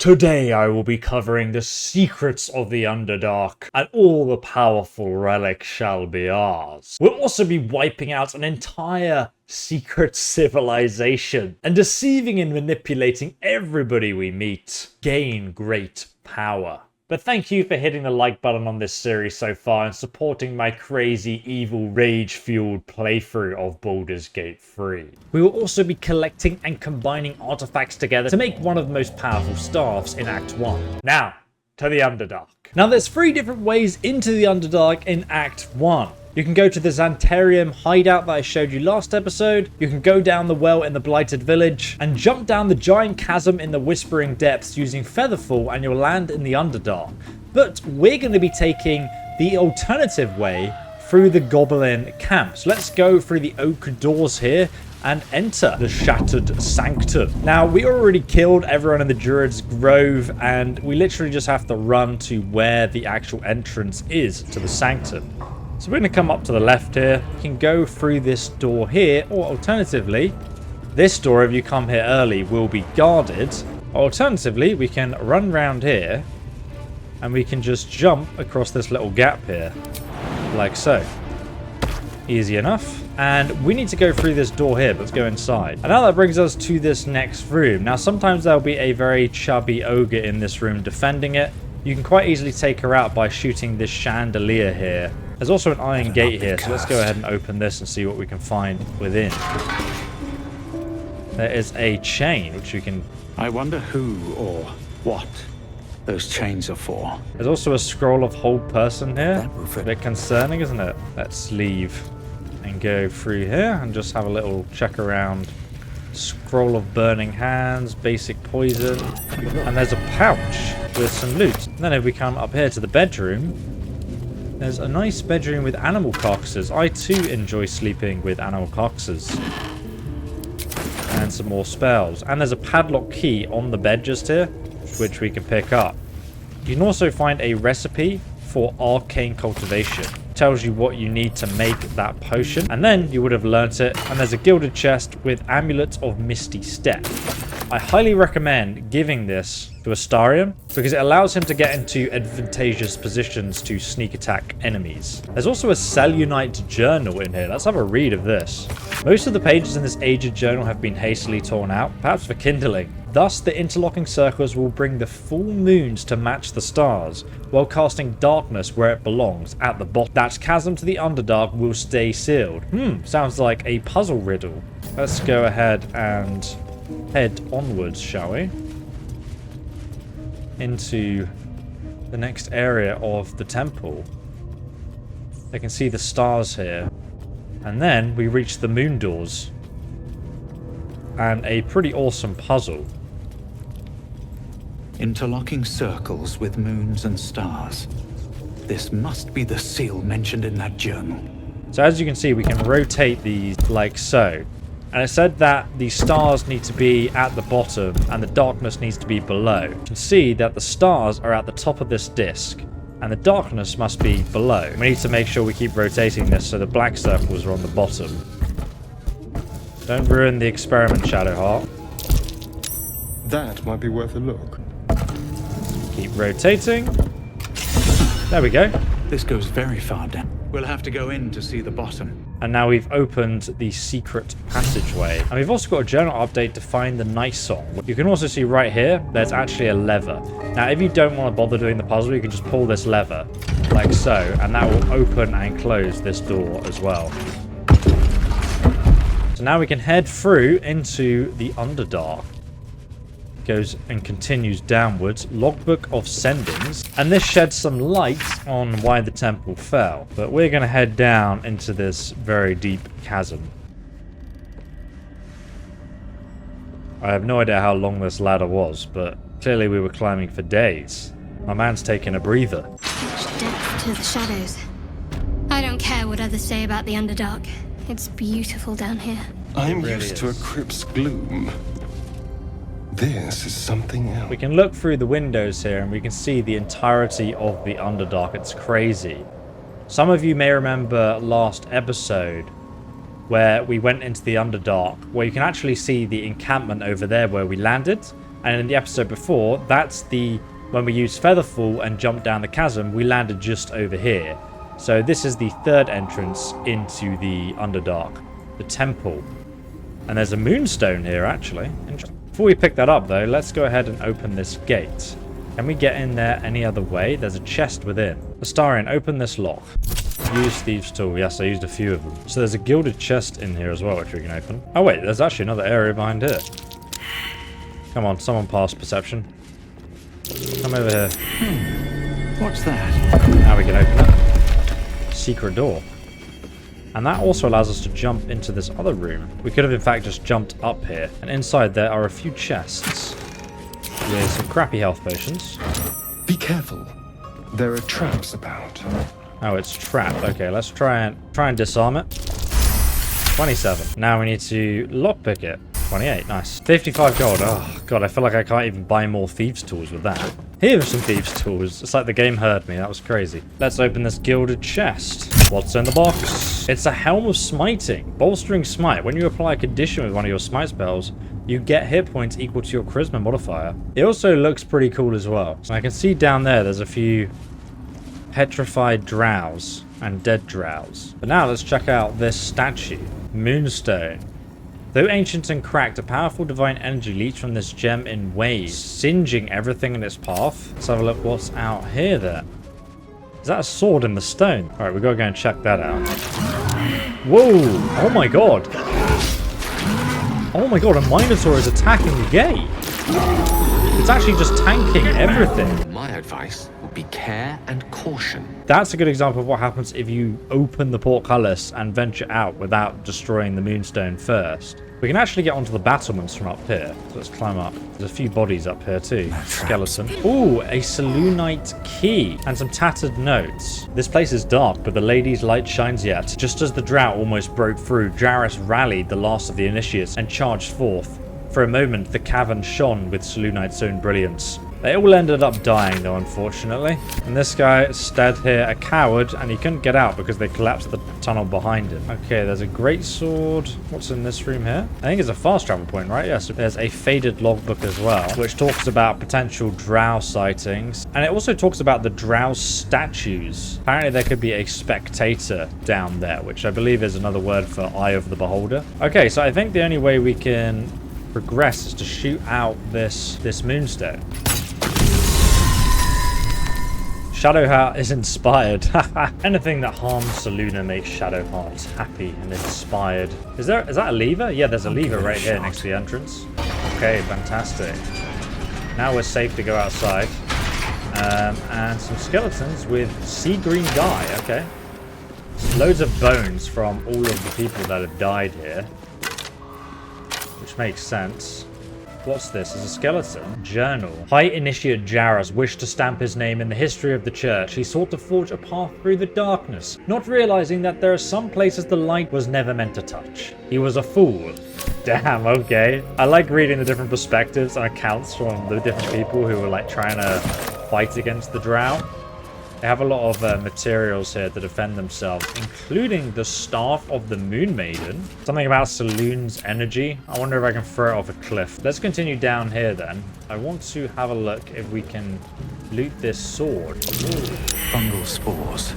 Today I will be covering the secrets of the Underdark, and all the powerful relics shall be ours. We'll also be wiping out an entire secret civilization, and deceiving and manipulating everybody we meet. Gain great power. But thank you for hitting the like button on this series so far and supporting my crazy, evil, rage-fueled playthrough of Baldurs Gate 3. We will also be collecting and combining artifacts together to make one of the most powerful staffs in Act 1. Now, to the Underdark. Now there's 3 different ways into the Underdark in Act 1. You can go to the Xantarium hideout that I showed you last episode, you can go down the well in the Blighted Village, and jump down the giant chasm in the Whispering Depths using Featherfall, and you'll land in the Underdark. But we're going to be taking the alternative way through the Goblin camp. So let's go through the oak doors here and enter the Shattered Sanctum. Now, we already killed everyone in the Druid's Grove, and we literally just have to run to where the actual entrance is to the Sanctum. So we're going to come up to the left here. You can go through this door here, or alternatively, this door, if you come here early, will be guarded. Alternatively, we can run round here, and we can just jump across this little gap here, like so. Easy enough. And we need to go through this door here, but let's go inside. And now that brings us to this next room. Now, sometimes there'll be a very chubby ogre in this room defending it. You can quite easily take her out by shooting this chandelier here. There's also an iron gate here, so let's go ahead and open this and see what we can find within. There is a chain, which you can... I wonder who or what those chains are for. There's also a scroll of hold person here. A bit concerning, isn't it? Let's leave and go through here and just have a little check around. Scroll of burning hands, basic poison, and there's a pouch with some loot. And then if we come up here to the bedroom, there's a nice bedroom with animal carcasses. I too enjoy sleeping with animal carcasses. And some more spells. And there's a padlock key on the bed just here, which we can pick up. You can also find a recipe for arcane cultivation. It tells you what you need to make that potion. And then you would have learnt it. And there's a gilded chest with Amulet of Misty Step. I highly recommend giving this to Astarion because it allows him to get into advantageous positions to sneak attack enemies. There's also a selunite journal in here. Let's have a read of this. Most of the pages in this aged journal have been hastily torn out, perhaps for kindling. Thus, the interlocking circles will bring the full moons to match the stars, while casting darkness where it belongs, at the bottom. That chasm to the Underdark will stay sealed. Sounds like a puzzle riddle. Let's go ahead and head onwards, shall we? Into the next area of the temple. I can see the stars here. And then we reach the moon doors. And a pretty awesome puzzle. Interlocking circles with moons and stars. This must be the seal mentioned in that journal. So as you can see, we can rotate these like so. And it said that the stars need to be at the bottom and the darkness needs to be below. You can see that the stars are at the top of this disc and the darkness must be below. We need to make sure we keep rotating this so the black circles are on the bottom. Don't ruin the experiment, Shadowheart. That might be worth a look. Keep rotating. There we go. This goes very far down. We'll have to go in to see the bottom. And now we've opened the secret passageway. And we've also got a journal update to find the Night Song. You can also see right here, there's actually a lever. Now, if you don't want to bother doing the puzzle, you can just pull this lever, like so, and that will open and close this door as well. So now we can head through into the Underdark. Goes and continues downwards. Logbook of Sendings. And this sheds some light on why the temple fell. But we're going to head down into this very deep chasm. I have no idea how long this ladder was, but clearly we were climbing for days. My man's taking a breather. Depth to the shadows. I don't care what others say about the Underdark. It's beautiful down here. I'm really used to a crypt's gloom. This is something else. We can look through the windows here and we can see the entirety of the Underdark. It's crazy. Some of you may remember last episode where we went into the Underdark, where you can actually see the encampment over there where we landed. And in the episode before, when we used Featherfall and jumped down the chasm, we landed just over here. So this is the third entrance into the Underdark, the temple. And there's a moonstone here, actually. Before we pick that up, though, let's go ahead and open this gate. Can we get in there any other way? There's a chest within. Astarion, open this lock. Use Thieves' Tool. Yes, I used a few of them. So there's a gilded chest in here as well, which we can open. Oh, wait, there's actually another area behind here. Come on, someone pass perception. Come over here. What's that? Now we can open it. Secret door. And that also allows us to jump into this other room. We could have in fact just jumped up here. And inside there are a few chests with some crappy health potions. Be careful. There are traps about. Oh, it's trapped. Okay, let's try and disarm it. 27. Now we need to lockpick it. 28. Nice. 55 gold. Oh, God, I feel like I can't even buy more Thieves' Tools with that. Here's some Thieves' Tools. It's like the game heard me. That was crazy. Let's open this gilded chest. What's in the box? It's a Helm of Smiting. Bolstering Smite. When you apply a condition with one of your smite spells, you get hit points equal to your charisma modifier. It also looks pretty cool as well. So I can see down there's a few petrified drows and dead drows. But now let's check out this statue. Moonstone. Though ancient and cracked, a powerful divine energy leaps from this gem in waves, singeing everything in its path. Let's have a look what's out here then. Is that a sword in the stone? Alright, we gotta go and check that out. Whoa! Oh my god! Oh my god, a Minotaur is attacking the gate! It's actually just tanking everything. My advice would be care and caution. That's a good example of what happens if you open the portcullis and venture out without destroying the moonstone first. We can actually get onto the battlements from up here. So let's climb up. There's a few bodies up here too. Skeleton. Ooh, a selunite key and some tattered notes. This place is dark, but the lady's light shines yet. Just as the drought almost broke through, Jairus rallied the last of the initiates and charged forth. For a moment, the cavern shone with selunite's own brilliance. They all ended up dying though, unfortunately. And this guy stood here a coward, and he couldn't get out because they collapsed the tunnel behind him. Okay, there's a great sword. What's in this room here? I think it's a fast travel point, right? Yes, there's a faded logbook as well, which talks about potential drow sightings. And it also talks about the drow statues. Apparently there could be a spectator down there, which I believe is another word for Eye of the Beholder. Okay, so I think the only way we can progress is to shoot out this moonstone. Shadowheart is inspired. Anything that harms Selûne makes Shadowheart happy and inspired. Is that a lever? Yeah, there's a lever right here next to the entrance. Okay, fantastic. Now we're safe to go outside. And some skeletons with sea green dye. Okay. Loads of bones from all of the people that have died here. Which makes sense. What's this? It's a skeleton. Journal. High Initiate Jairus wished to stamp his name in the history of the church. He sought to forge a path through the darkness, not realizing that there are some places the light was never meant to touch. He was a fool. Damn, okay. I like reading the different perspectives and accounts from the different people who were like trying to fight against the Drow. They have a lot of materials here to defend themselves, including the Staff of the Moon Maiden. Something about Selûne's energy. I wonder if I can throw it off a cliff. Let's continue down here then. I want to have a look if we can loot this sword. Ooh. Fungal spores.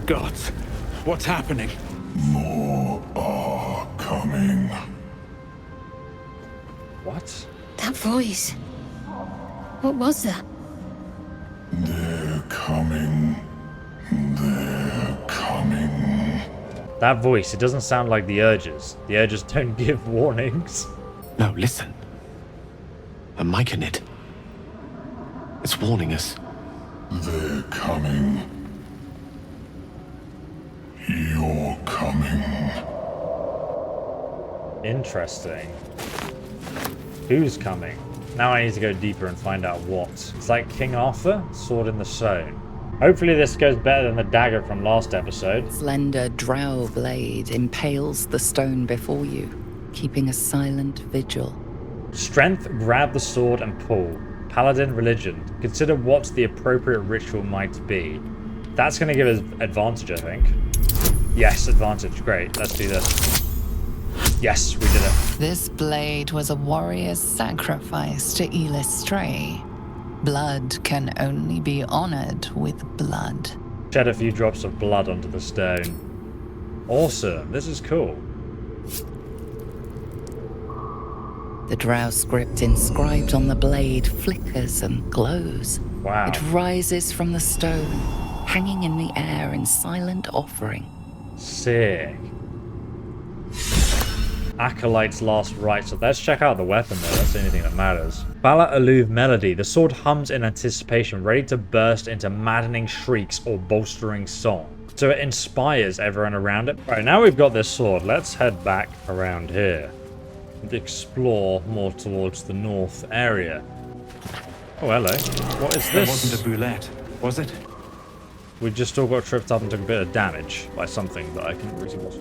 Gods, what's happening? More are coming. What? That voice. What was that? They're coming. They're coming. That voice, it doesn't sound like the Urges. The Urges don't give warnings. No, listen. A Myconid. It's warning us. They're coming. You're coming. Interesting. Who's coming? Now I need to go deeper and find out what. It's like King Arthur, Sword in the Stone. Hopefully this goes better than the dagger from last episode. Slender drow blade impales the stone before you, keeping a silent vigil. Strength, grab the sword and pull. Paladin, religion. Consider what the appropriate ritual might be. That's going to give us advantage, I think. Yes, advantage. Great. Let's do this. Yes, we did it. This blade was a warrior's sacrifice to Illustray. Blood can only be honored with blood. Shed a few drops of blood onto the stone. Awesome. This is cool. The Drow script inscribed on the blade flickers and glows. Wow. It rises from the stone, hanging in the air in silent offering. Sick. Acolyte's last rites. So let's check out the weapon though. That's the only thing that matters. Phalar aluve melody. The sword hums in anticipation, ready to burst into maddening shrieks or bolstering song. So it inspires everyone around it. Right, now we've got this sword. Let's head back around here and explore more towards the north area. Oh, hello. What is That this? wasn't a boulette, was it? We just all got tripped up and took a bit of damage by something that I couldn't really see what.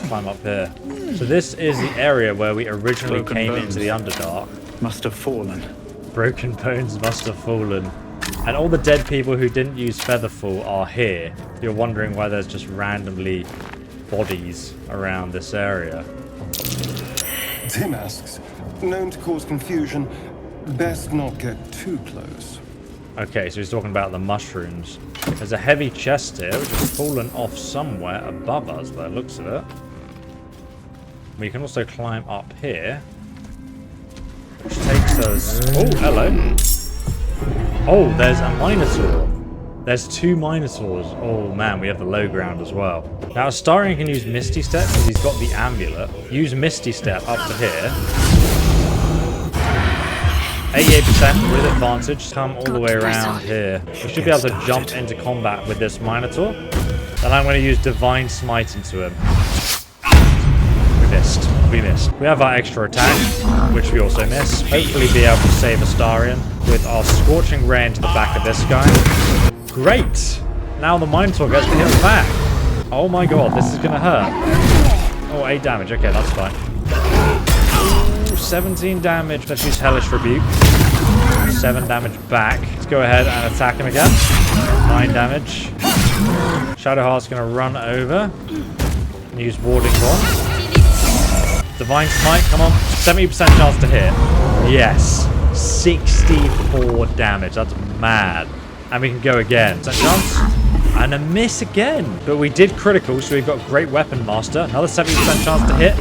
Climb up here. So this is the area where we originally Broken came bones. into the Underdark. Must have fallen. Broken bones must have fallen. And all the dead people who didn't use Featherfall are here. You're wondering why there's just randomly bodies around this area. Masks, known to cause confusion. Best not get too close. Okay, so he's talking about the mushrooms. There's a heavy chest here, which has fallen off somewhere above us, by the looks of it. We can also climb up here, which takes us... Oh, hello. Oh, there's a Minotaur. There's 2 Minotaurs. Oh man, we have the low ground as well. Now, Astarion can use Misty Step because he's got the amulet. Use Misty Step up to here. 88% with advantage. Come all the way around here. We should be able to jump into combat with this Minotaur. Then I'm going to use Divine Smite into him. We missed. We missed. We have our extra attack, which we also miss. Hopefully be able to save Astarion with our Scorching Ray into the back of this guy. Great! Now the Minotaur gets to hit us back. Oh my god, this is going to hurt. Oh, 8 damage. Okay, that's fine. 17 damage. Let's use Hellish Rebuke. 7 damage back. Let's go ahead and attack him again. 9 damage. Shadowheart's going to run over and use Warding Bomb. Divine Smite, come on. 70% chance to hit. Yes. 64 damage. That's mad. And we can go again. Is that chance? And a miss again. But we did critical, so we've got Great Weapon Master. Another 70% chance to hit.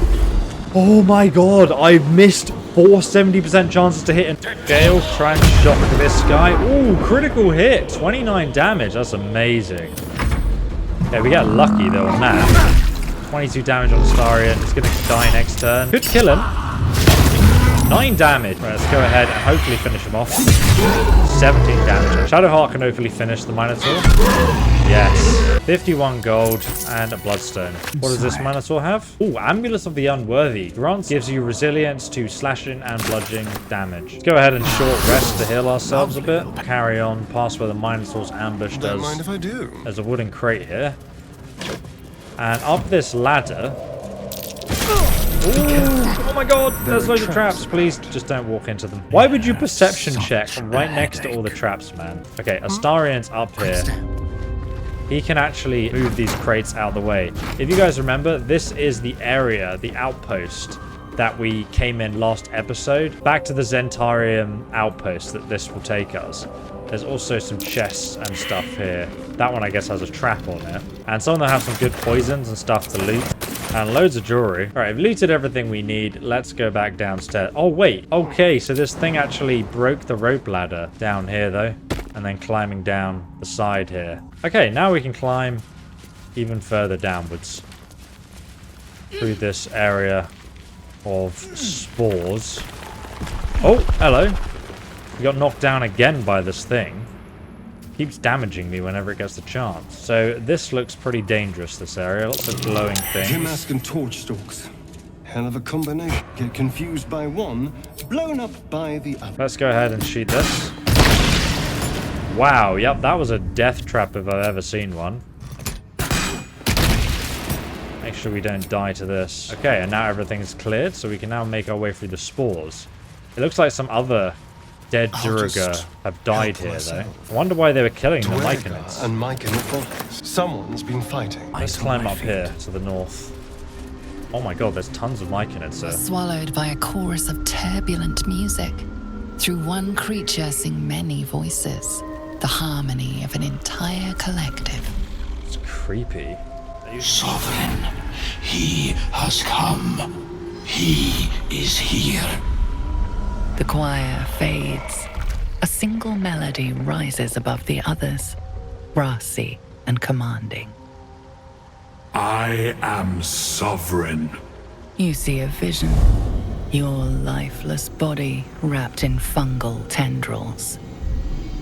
Oh my god, I've missed 4 70% chances to hit. And Gale, try and shock this guy. Ooh, critical hit. 29 damage. That's amazing. Yeah, we get lucky though on that. 22 damage on Astarion. He's going to die next turn. Could kill him. 9 damage. Right, let's go ahead and hopefully finish him off. 17 damage. Shadowheart can hopefully finish the Minotaur. Yes. 51 gold and a bloodstone. What does this Minotaur have? Ooh, Amulet of the Unworthy. Grants gives you resilience to slashing and bludgeoning damage. Let's go ahead and short rest to heal ourselves a bit. Carry on past where the Minotaur's ambush does. Don't mind if I do. There's a wooden crate here. And up this ladder... Ooh, oh my god, there's loads of traps. Please just don't walk into them. Why would you perception check right next to all the traps, man? Okay, Astarion's up here. He can actually move these crates out of the way. If you guys remember, this is the area, the outpost that we came in last episode. Back to the Zentarium outpost that this will take us. There's also some chests and stuff here. That one, I guess, has a trap on it. And some of them have some good poisons and stuff to loot. And loads of jewelry. All right, we've looted everything we need. Let's go back downstairs. Oh, wait. Okay, so this thing actually broke the rope ladder down here, though. And then climbing down the side here. Okay, now we can climb even further downwards. Through this area of spores. Oh, hello. We got knocked down again by this thing. Keeps damaging me whenever it gets the chance. So this looks pretty dangerous, this area. Lots of glowing things. Mask and torch stalks. Hell of a combination. Get confused by one, blown up by the other. Let's go ahead and shoot this. Wow, yep, that was a death trap if I've ever seen one. Make sure we don't die to this. Okay, and now everything's cleared, so we can now make our way through the spores. It looks like some other dead Duraga have died here, though. I wonder why they were killing the Myconids. And Myconid bodies. Someone's been fighting. Let's climb up here to the north. Oh my god, there's tons of Myconids, sir. Swallowed by a chorus of turbulent music. Through one creature sing many voices, the harmony of an entire collective. It's creepy. Sovereign, he has come. He is here. The choir fades. A single melody rises above the others, brassy and commanding. I am sovereign. You see a vision. Your lifeless body wrapped in fungal tendrils.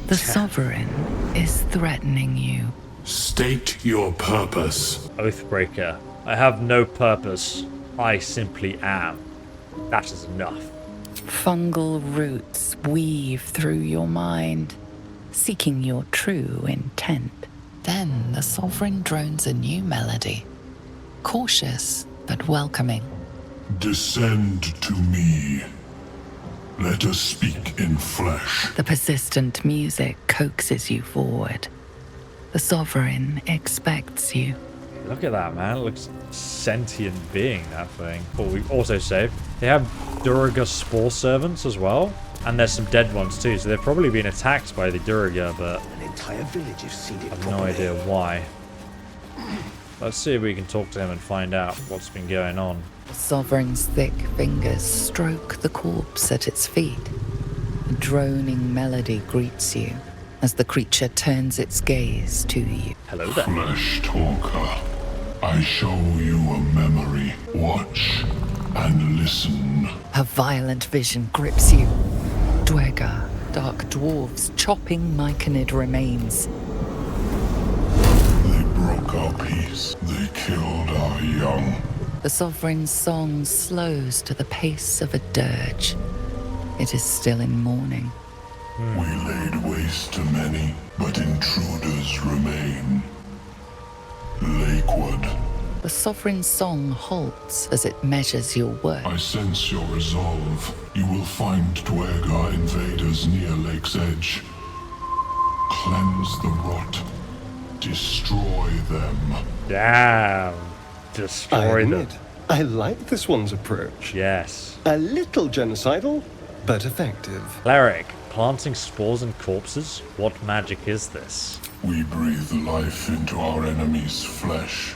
The sovereign is threatening you. State your purpose. Oathbreaker. I have no purpose. I simply am. That is enough. Fungal roots weave through your mind, seeking your true intent. Then the sovereign drones a new melody, cautious but welcoming. Descend to me. Let us speak in flesh. The persistent music coaxes you forward. The sovereign expects you. Look at that, man. It looks sentient being, that thing. But we also saved. They have Duraga Spore Servants as well. And there's some dead ones too, so they've probably been attacked by the Duraga, but An entire village is seeded I have no idea why. Let's see if we can talk to him and find out what's been going on. The sovereign's thick fingers stroke the corpse at its feet. A droning melody greets you as the creature turns its gaze to you. Hello there. Flesh talker, I show you a memory. Watch and listen. A violent vision grips you. Dwergar, dark dwarves chopping Myconid remains. They broke our peace. They killed our young. The sovereign's song slows to the pace of a dirge. It is still in mourning. We laid waste to many, but intruders remain. Lakewood, The sovereign's song halts as it measures your worth. I sense your resolve. You will find Dwergar invaders near Lake's Edge. Cleanse the rot. Destroy them. Damn. I Destroy them. admit, I like this one's approach. Yes. A little genocidal, but effective. Cleric, planting spores in corpses? What magic is this? We breathe life into our enemy's flesh.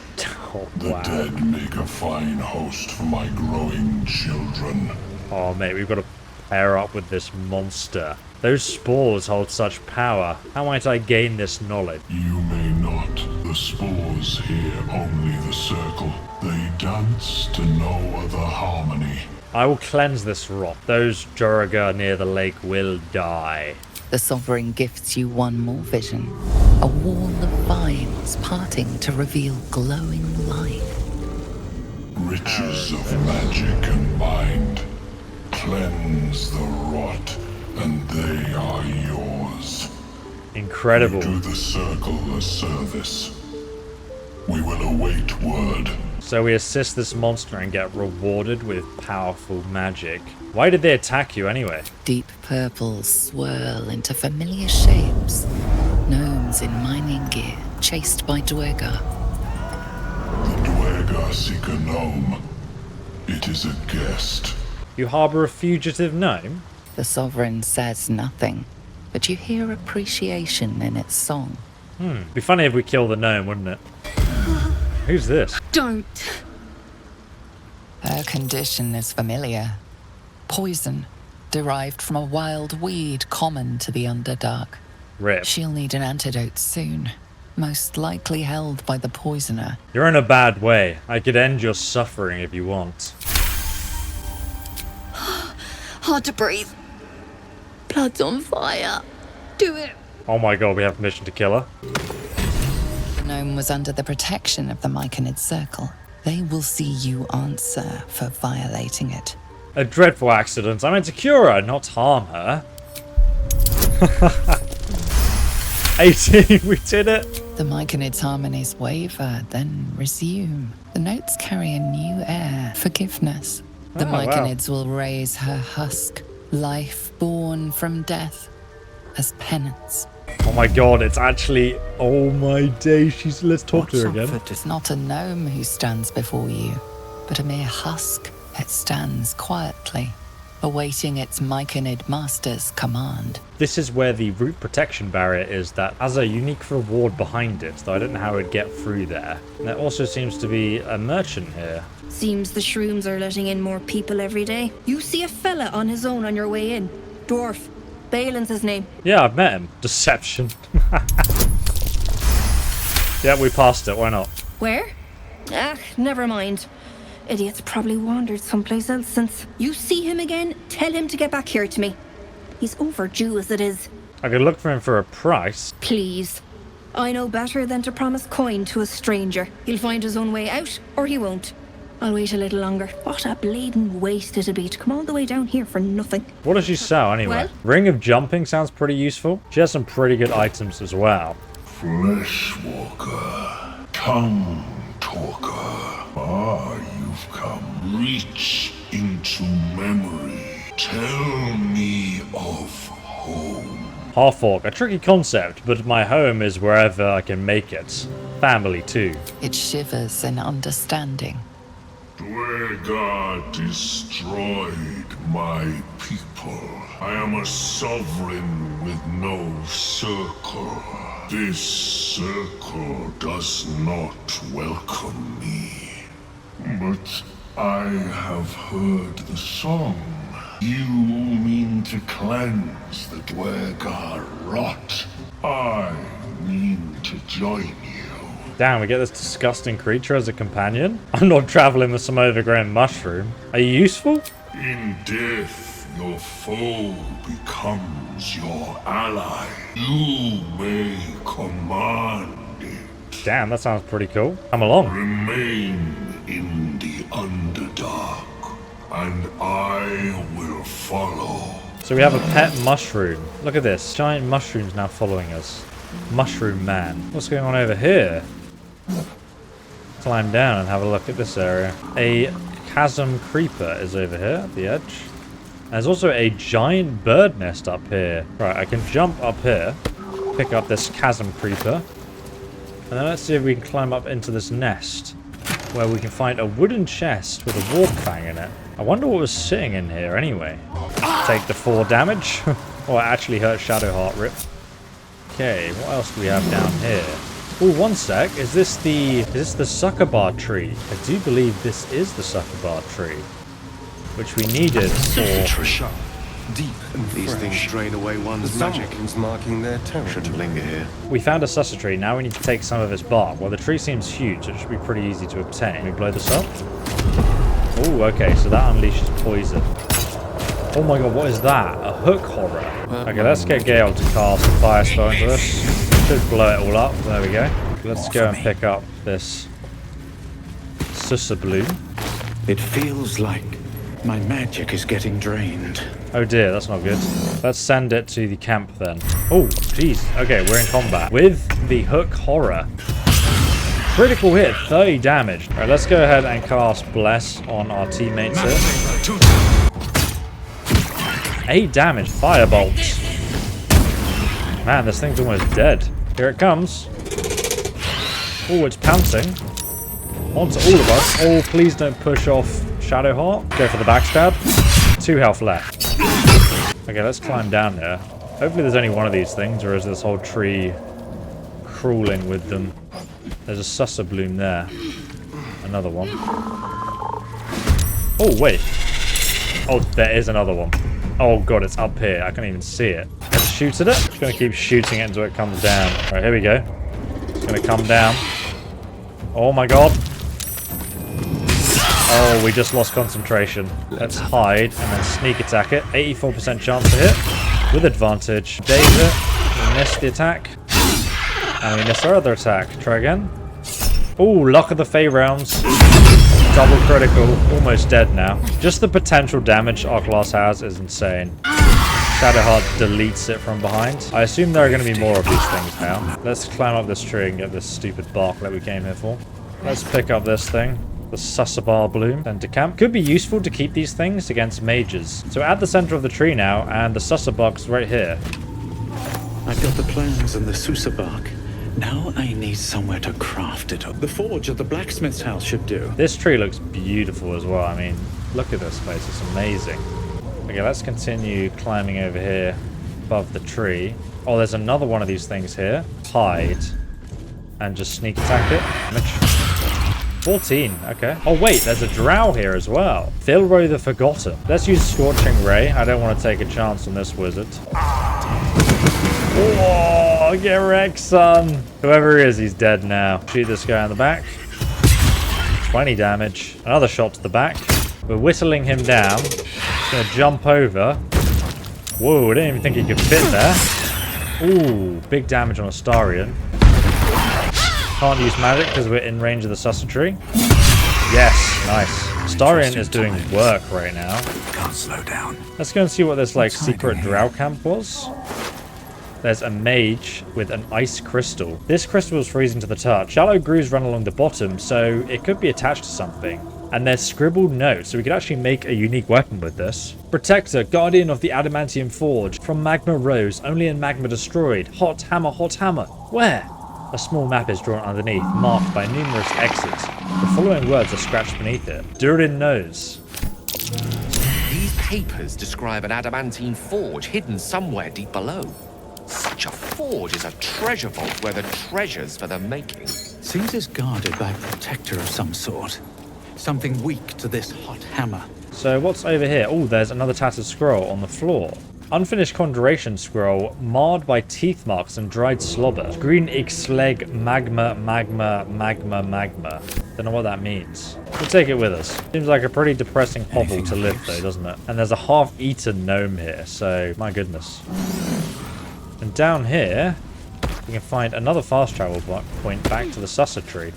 Oh, The wow. dead make a fine host for my growing children. Oh, mate, we've got to pair up with this monster. Those spores hold such power. How might I gain this knowledge? You may not. The spores hear only the circle. They dance to no other harmony. I will cleanse this rot. Those Duraga near the lake will die. The sovereign gifts you one more vision. A wall of vines parting to reveal glowing light. Riches of magic and mind. Cleanse the rot, and they are yours. Incredible. Do the circle a service. We will await word. So we assist this monster and get rewarded with powerful magic. Why did they attack you anyway? Deep purples swirl into familiar shapes. Gnomes in mining gear, chased by Dwergar. The Dwergar seek a gnome. It is a guest. You harbour a fugitive gnome? The sovereign says nothing, but you hear appreciation in its song. Be funny if we kill the gnome, wouldn't it? Who's this? Don't. Her condition is familiar. Poison, derived from a wild weed common to the Underdark. Rip. She'll need an antidote soon, most likely held by the poisoner. You're in a bad way. I could end your suffering if you want. Hard to breathe. Blood's on fire. Do it. Oh my god, we have permission to kill her? The gnome was under the protection of the Myconid Circle. They will see you answer for violating it. A dreadful accident. I meant to cure her, not harm her. 18, we did it. The Myconid's harmonies waver, then resume. The notes carry a new air, forgiveness. The Oh, wow. Myconids will raise her husk, life born from death, as penance. Oh my god, it's actually... Oh my day, let's talk to her again. It's not a gnome who stands before you, but a mere husk. It stands quietly, awaiting its Myconid master's command. This is where the root protection barrier is that has a unique reward behind it, though I don't know how it'd get through there. And there also seems to be a merchant here. Seems the shrooms are letting in more people every day. You see a fella on his own on your way in. Dwarf. Balin's his name. Yeah, I've met him. Deception. Yeah, we passed it. Why not? Where? Ah, never mind. Idiot's probably wandered someplace else since. You see him again, tell him to get back here to me. He's overdue as it is. I could look for him for a price. Please. I know better than to promise coin to a stranger. He'll find his own way out, or he won't. I'll wait a little longer. What a bleeding waste it'd be to come all the way down here for nothing. What does she sell anyway? Well? Ring of Jumping sounds pretty useful. She has some pretty good items as well. Fleshwalker, tongue talker. Ah, you've come. Reach into memory. Tell me of home. Half-orc, a tricky concept, but my home is wherever I can make it. Family too. It shivers in understanding. Dwergar destroyed my people. I am a sovereign with no circle. This circle does not welcome me. But I have heard the song. You mean to cleanse the Dwergar rot. I mean to join you. Damn, we get this disgusting creature as a companion? I'm not traveling with some overgrown mushroom. Are you useful? In death, your foe becomes your ally. You may command it. Damn, that sounds pretty cool. Come along. Remain in the Underdark, and I will follow. So we have a pet mushroom. Look at this. Giant mushrooms now following us. Mushroom man. What's going on over here? Climb down and have a look at this area. A chasm creeper is over here at the edge. There's also a giant bird nest up here. Right, I can jump up here, pick up this chasm creeper, and then let's see if we can climb up into this nest, where we can find a wooden chest with a warp fang in it. I wonder what was sitting in here anyway. Take the 4 damage. Oh, it actually hurt Shadowheart, rip. Okay, what else do we have down here? Oh, one sec. Is this the sucker bar tree? I do believe this is the sucker bar tree, which we needed for... Sharp, deep and These fresh. things drain away The one's magic. Zombies marking their territory. Shouldn't linger here. We found a Sussur tree. Now we need to take some of its bark. Well, the tree seems huge. It should be pretty easy to obtain. Can we blow this up? Oh, okay. So that unleashes poison. Oh my god, what is that? A hook horror. Okay, let's get Gale to cast a fire spell into this. Should blow it all up. There we go. Let's go and pick up this Sussur bloom. It feels like my magic is getting drained. Oh dear, that's not good. Let's send it to the camp then. Oh, jeez. Okay, we're in combat with the hook horror. Critical hit, 30 damage. Alright, let's go ahead and cast Bless on our teammates here. 8 damage, firebolt. Man, this thing's almost dead. Here it comes. Oh, it's pouncing. Onto all of us. Oh, please don't push off Shadowheart. Go for the backstab. 2 health left. Okay, let's climb down there. Hopefully there's only one of these things, or is this whole tree crawling with them? There's a Sussur bloom there. Another one. Oh, wait. Oh, there is another one. Oh god, it's up here. I can't even see it. Let's shoot at it. Just gonna keep shooting it until it comes down. Alright, here we go. It's gonna come down. Oh my god. Oh, we just lost concentration. Let's hide and then sneak attack it. 84% chance to hit. With advantage. Daze it. We missed the attack. And we missed our other attack. Try again. Oh, luck of the Fey rounds. Double critical. Almost dead now. Just the potential damage our class has is insane. Shadowheart deletes it from behind. I assume there are going to be more of these things now. Let's climb up this tree and get this stupid bark that we came here for. Let's pick up this thing. The Sussur bloom. Then to camp. Could be useful to keep these things against mages. So at the center of the tree now, and the Sussur bark's right here. I've got the plans and the Sussur bark. Now I need somewhere to craft it. The forge at the blacksmith's house should do. This tree looks beautiful as well. I mean, look at this place. It's amazing. Okay, let's continue climbing over here above the tree. Oh, there's another one of these things here. Hide. And just sneak attack it. Damage. 14. Okay. Oh, wait. There's a drow here as well. Filro the Forgotten. Let's use Scorching Ray. I don't want to take a chance on this wizard. Oh, get wrecked, son. Whoever he is, he's dead now. Shoot this guy in the back. 20 damage. Another shot to the back. We're whittling him down. He's going to jump over. Whoa, I didn't even think he could fit there. Ooh, big damage on Astarion. Can't use magic because we're in range of the Sussur tree. Yes, nice. Astarion is doing work right now. Can't slow down. Let's go and see what this like secret drow camp was. There's a mage with an ice crystal. This crystal is freezing to the touch. Shallow grooves run along the bottom, so it could be attached to something. And there's scribbled notes, so we could actually make a unique weapon with this. Protector, guardian of the adamantium forge. From magma rose, only in magma destroyed. Hot hammer, hot hammer. Where? A small map is drawn underneath, marked by numerous exits. The following words are scratched beneath it. Durin knows. These papers describe an adamantine forge hidden somewhere deep below. Such a forge is a treasure vault where the treasures for the making. Seems it's guarded by a protector of some sort. Something weak to this hot hammer. So what's over here? Oh, there's another tattered scroll on the floor. Unfinished conjuration scroll, marred by teeth marks and dried slobber. Green Ixleg magma, magma, magma, magma. Don't know what that means. We'll take it with us. Seems like a pretty depressing hovel to live though, doesn't it? And there's a half-eaten gnome here, so my goodness. And down here, we can find another fast travel point back to the Sussur tree.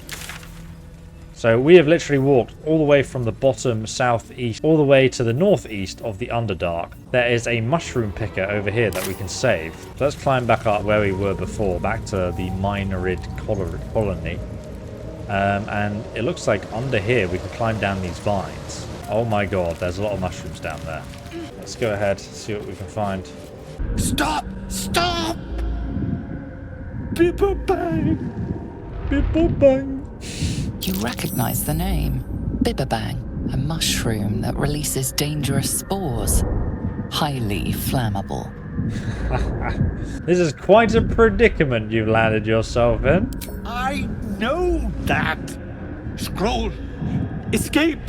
So we have literally walked all the way from the bottom southeast all the way to the northeast of the Underdark. There is a mushroom picker over here that we can save. So let's climb back up where we were before, back to the Myconid colony. And it looks like under here we can climb down these vines. Oh my god, there's a lot of mushrooms down there. Let's go ahead, see what we can find. Stop! Stop! Bipper bang! Bipper bang! You recognize the name. Bibberbang, a mushroom that releases dangerous spores. Highly flammable. This is quite a predicament you've landed yourself in. I know that. Scroll. Escape.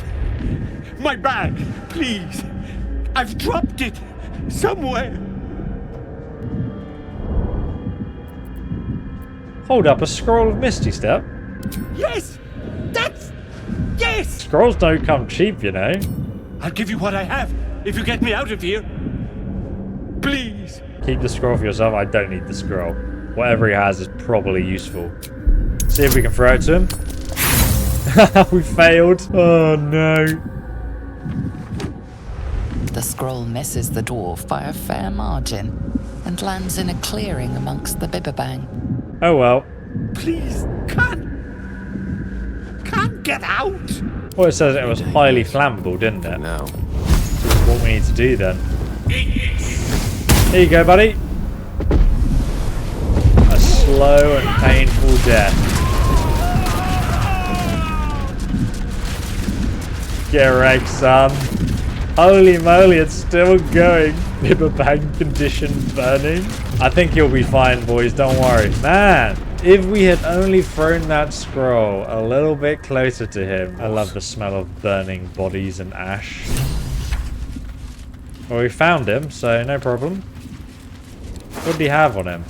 My bag, please. I've dropped it somewhere. Hold up, a scroll of Misty Step? Yes! That's... Yes! Scrolls don't come cheap, you know. I'll give you what I have if you get me out of here. Please. Keep the scroll for yourself. I don't need the scroll. Whatever he has is probably useful. See if we can throw it to him. We failed. Oh no. The scroll misses the dwarf by a fair margin and lands in a clearing amongst the Bibberbang. Oh well. Please, can't get out. Well, it says it was highly flammable, didn't it? No. So it's what we need to do then. Here you go, buddy. A slow and painful death. Get wrecked, son. Holy moly, it's still going. Bibberbang condition burning. I think you'll be fine, boys. Don't worry. Man, if we had only thrown that scroll a little bit closer to him. I love the smell of burning bodies and ash. Well, we found him, so no problem. What did he have on him?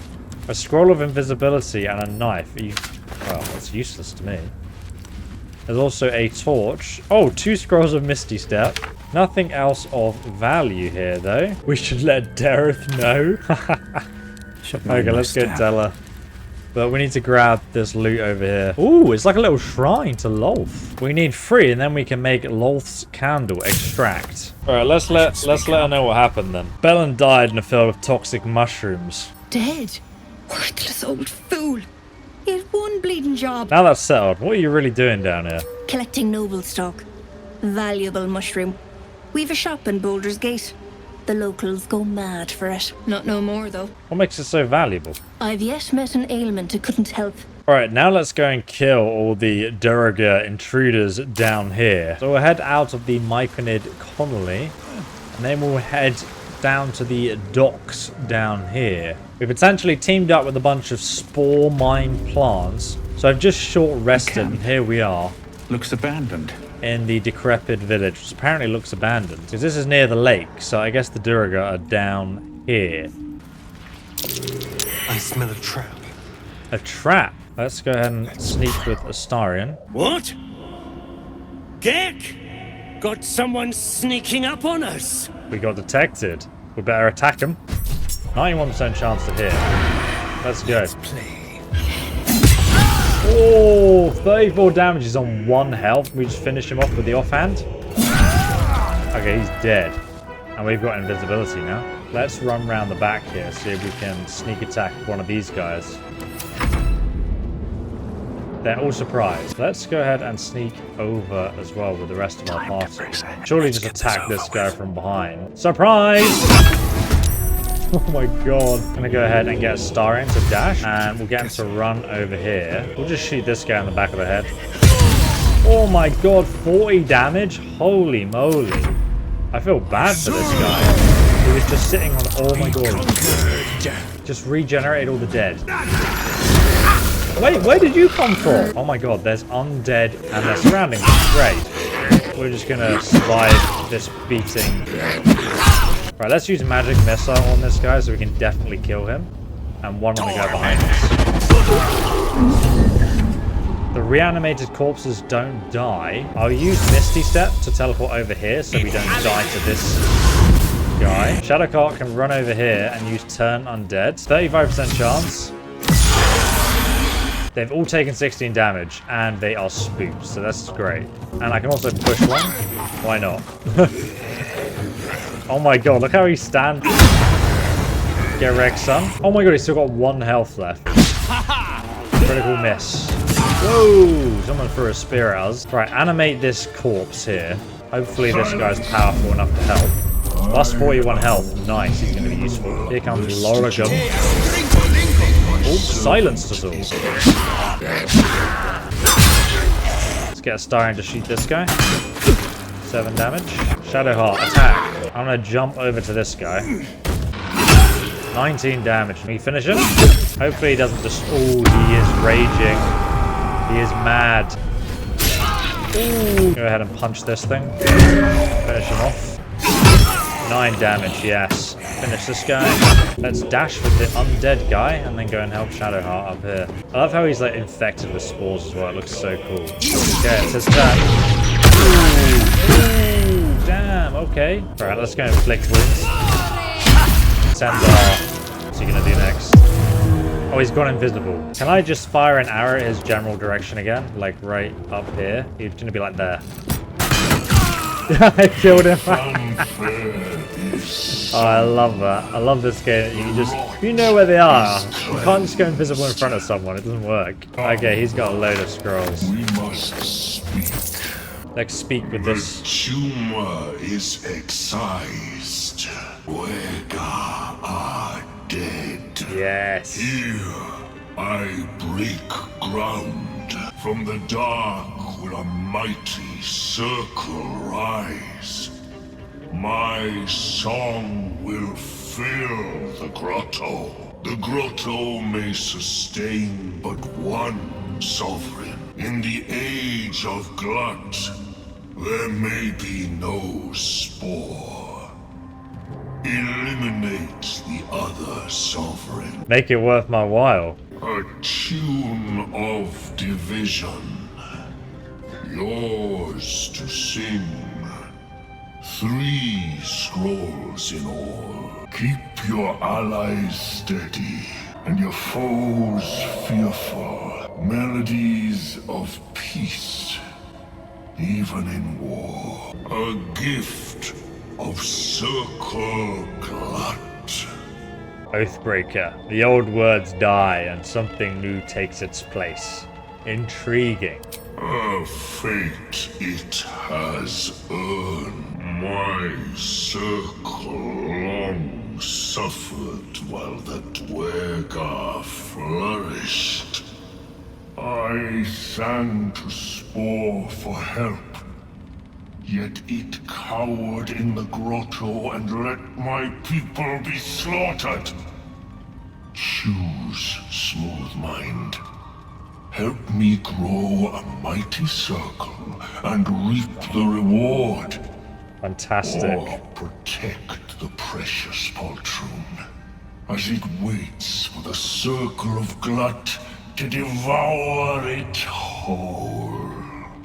A scroll of invisibility and a knife. Well, that's useless to me. There's also a torch. Oh, 2 scrolls of Misty Step. Nothing else of value here, though. We should let Dareth know. Okay, let's go tell her. But we need to grab this loot over here. Ooh, it's like a little shrine to Lolth. We need 3, and then we can make Lolth's candle extract. All right, let's let her know what happened then. Bellin died in a field of toxic mushrooms. Dead? Worthless old fool. He had one bleeding job. Now that's settled, what are you really doing down here? Collecting noble stock. Valuable mushroom. We've a shop in Baldurs Gate. The locals go mad for it. Not no more, though. What makes it so valuable? I've yet met an ailment it couldn't help. Alright, now let's go and kill all the Durga intruders down here. So we'll head out of the Myconid colony, and then we'll head down to the docks down here. We've potentially teamed up with a bunch of spore mine plants. So I've just short rested, and here we are. Looks abandoned. In the Decrepit Village, which apparently looks abandoned. Because this is near the lake, so I guess the Durga are down here. I smell a trap. A trap? Let's go ahead and sneak with Astarion. What? Gek! Got someone sneaking up on us! We got detected. We better attack him. 91% chance to hit. Let's go. Oh, 34 damage is on 1 health. We just finish him off with the offhand. Okay, he's dead. And we've got invisibility now. Let's run around the back here, see if we can sneak attack one of these guys. They're all surprised. Let's go ahead and sneak over as well with the rest of our party. Surely just attack this guy from behind. Surprise! Oh my god. I'm gonna go ahead and get Astarion to dash, and we'll get him to run over here. We'll just shoot this guy in the back of the head. Oh my god, 40 damage? Holy moly. I feel bad for this guy. He was just sitting on, oh my god. Just regenerated all the dead. Wait, where did you come from? Oh my god, there's undead and they're surrounding us. Great. We're just gonna survive this beating. Right, let's use magic missile on this guy so we can definitely kill him. And one on the guy behind us. The reanimated corpses don't die. I'll use Misty Step to teleport over here so we don't die to this guy. Shadowheart can run over here and use Turn Undead. 35% chance. They've all taken 16 damage, and they are spooked, so that's great. And I can also push one. Why not? Oh my god, look how he stands. Get wrecked, son. Oh my god, he's still got 1 health left. Critical miss. Whoa! Someone threw a spear at us. Right, animate this corpse here. Hopefully this guy's powerful enough to help. Plus 41 health. Nice, he's going to be useful. Here comes Lorigum. Oh, silenced us all. Let's get Astarion to shoot this guy. 7 damage. Shadowheart, attack. I'm going to jump over to this guy. 19 damage. Can we finish him? Hopefully he doesn't just... Oh, he is raging. He is mad. Ooh. Go ahead and punch this thing. Finish him off. 9 damage, yes. Finish this guy. Let's dash with the undead guy and then go and help Shadowheart up here. I love how he's like infected with spores as well. It looks so cool. Okay, it's his turn. Ooh, damn, okay. Alright, let's go and inflict wounds. Sendar. What's he gonna do next? Oh, he's gone invisible. Can I just fire an arrow at his general direction again? Like right up here? He's gonna be like there. I killed him. Oh, I love that. I love this game. You can just, you know where they are. You can't just go invisible in front of someone. It doesn't work. Okay, he's got a load of scrolls. We must speak. Let's speak with this. The tumor is excised. Wega are dead. Yes. Here I break ground. From the dark will a mighty circle rise. My song will fill the grotto. The grotto may sustain but one sovereign. In the age of Glut, there may be no spore. Eliminate the other sovereign. Make it worth my while. A tune of division. Yours to sing. 3 scrolls in all. Keep your allies steady and your foes fearful. Melodies of peace, even in war. A gift of Circle Glut. Oathbreaker. The old words die and something new takes its place. Intriguing. A fate it has earned. My circle None suffered while the Dwergar flourished. I sang to Spore for help, yet it cowered in the grotto and let my people be slaughtered. Choose, Smooth Mind. Help me grow a mighty circle and reap the reward. Fantastic. Or protect the precious poltroon as it waits for the circle of Glut to devour it whole.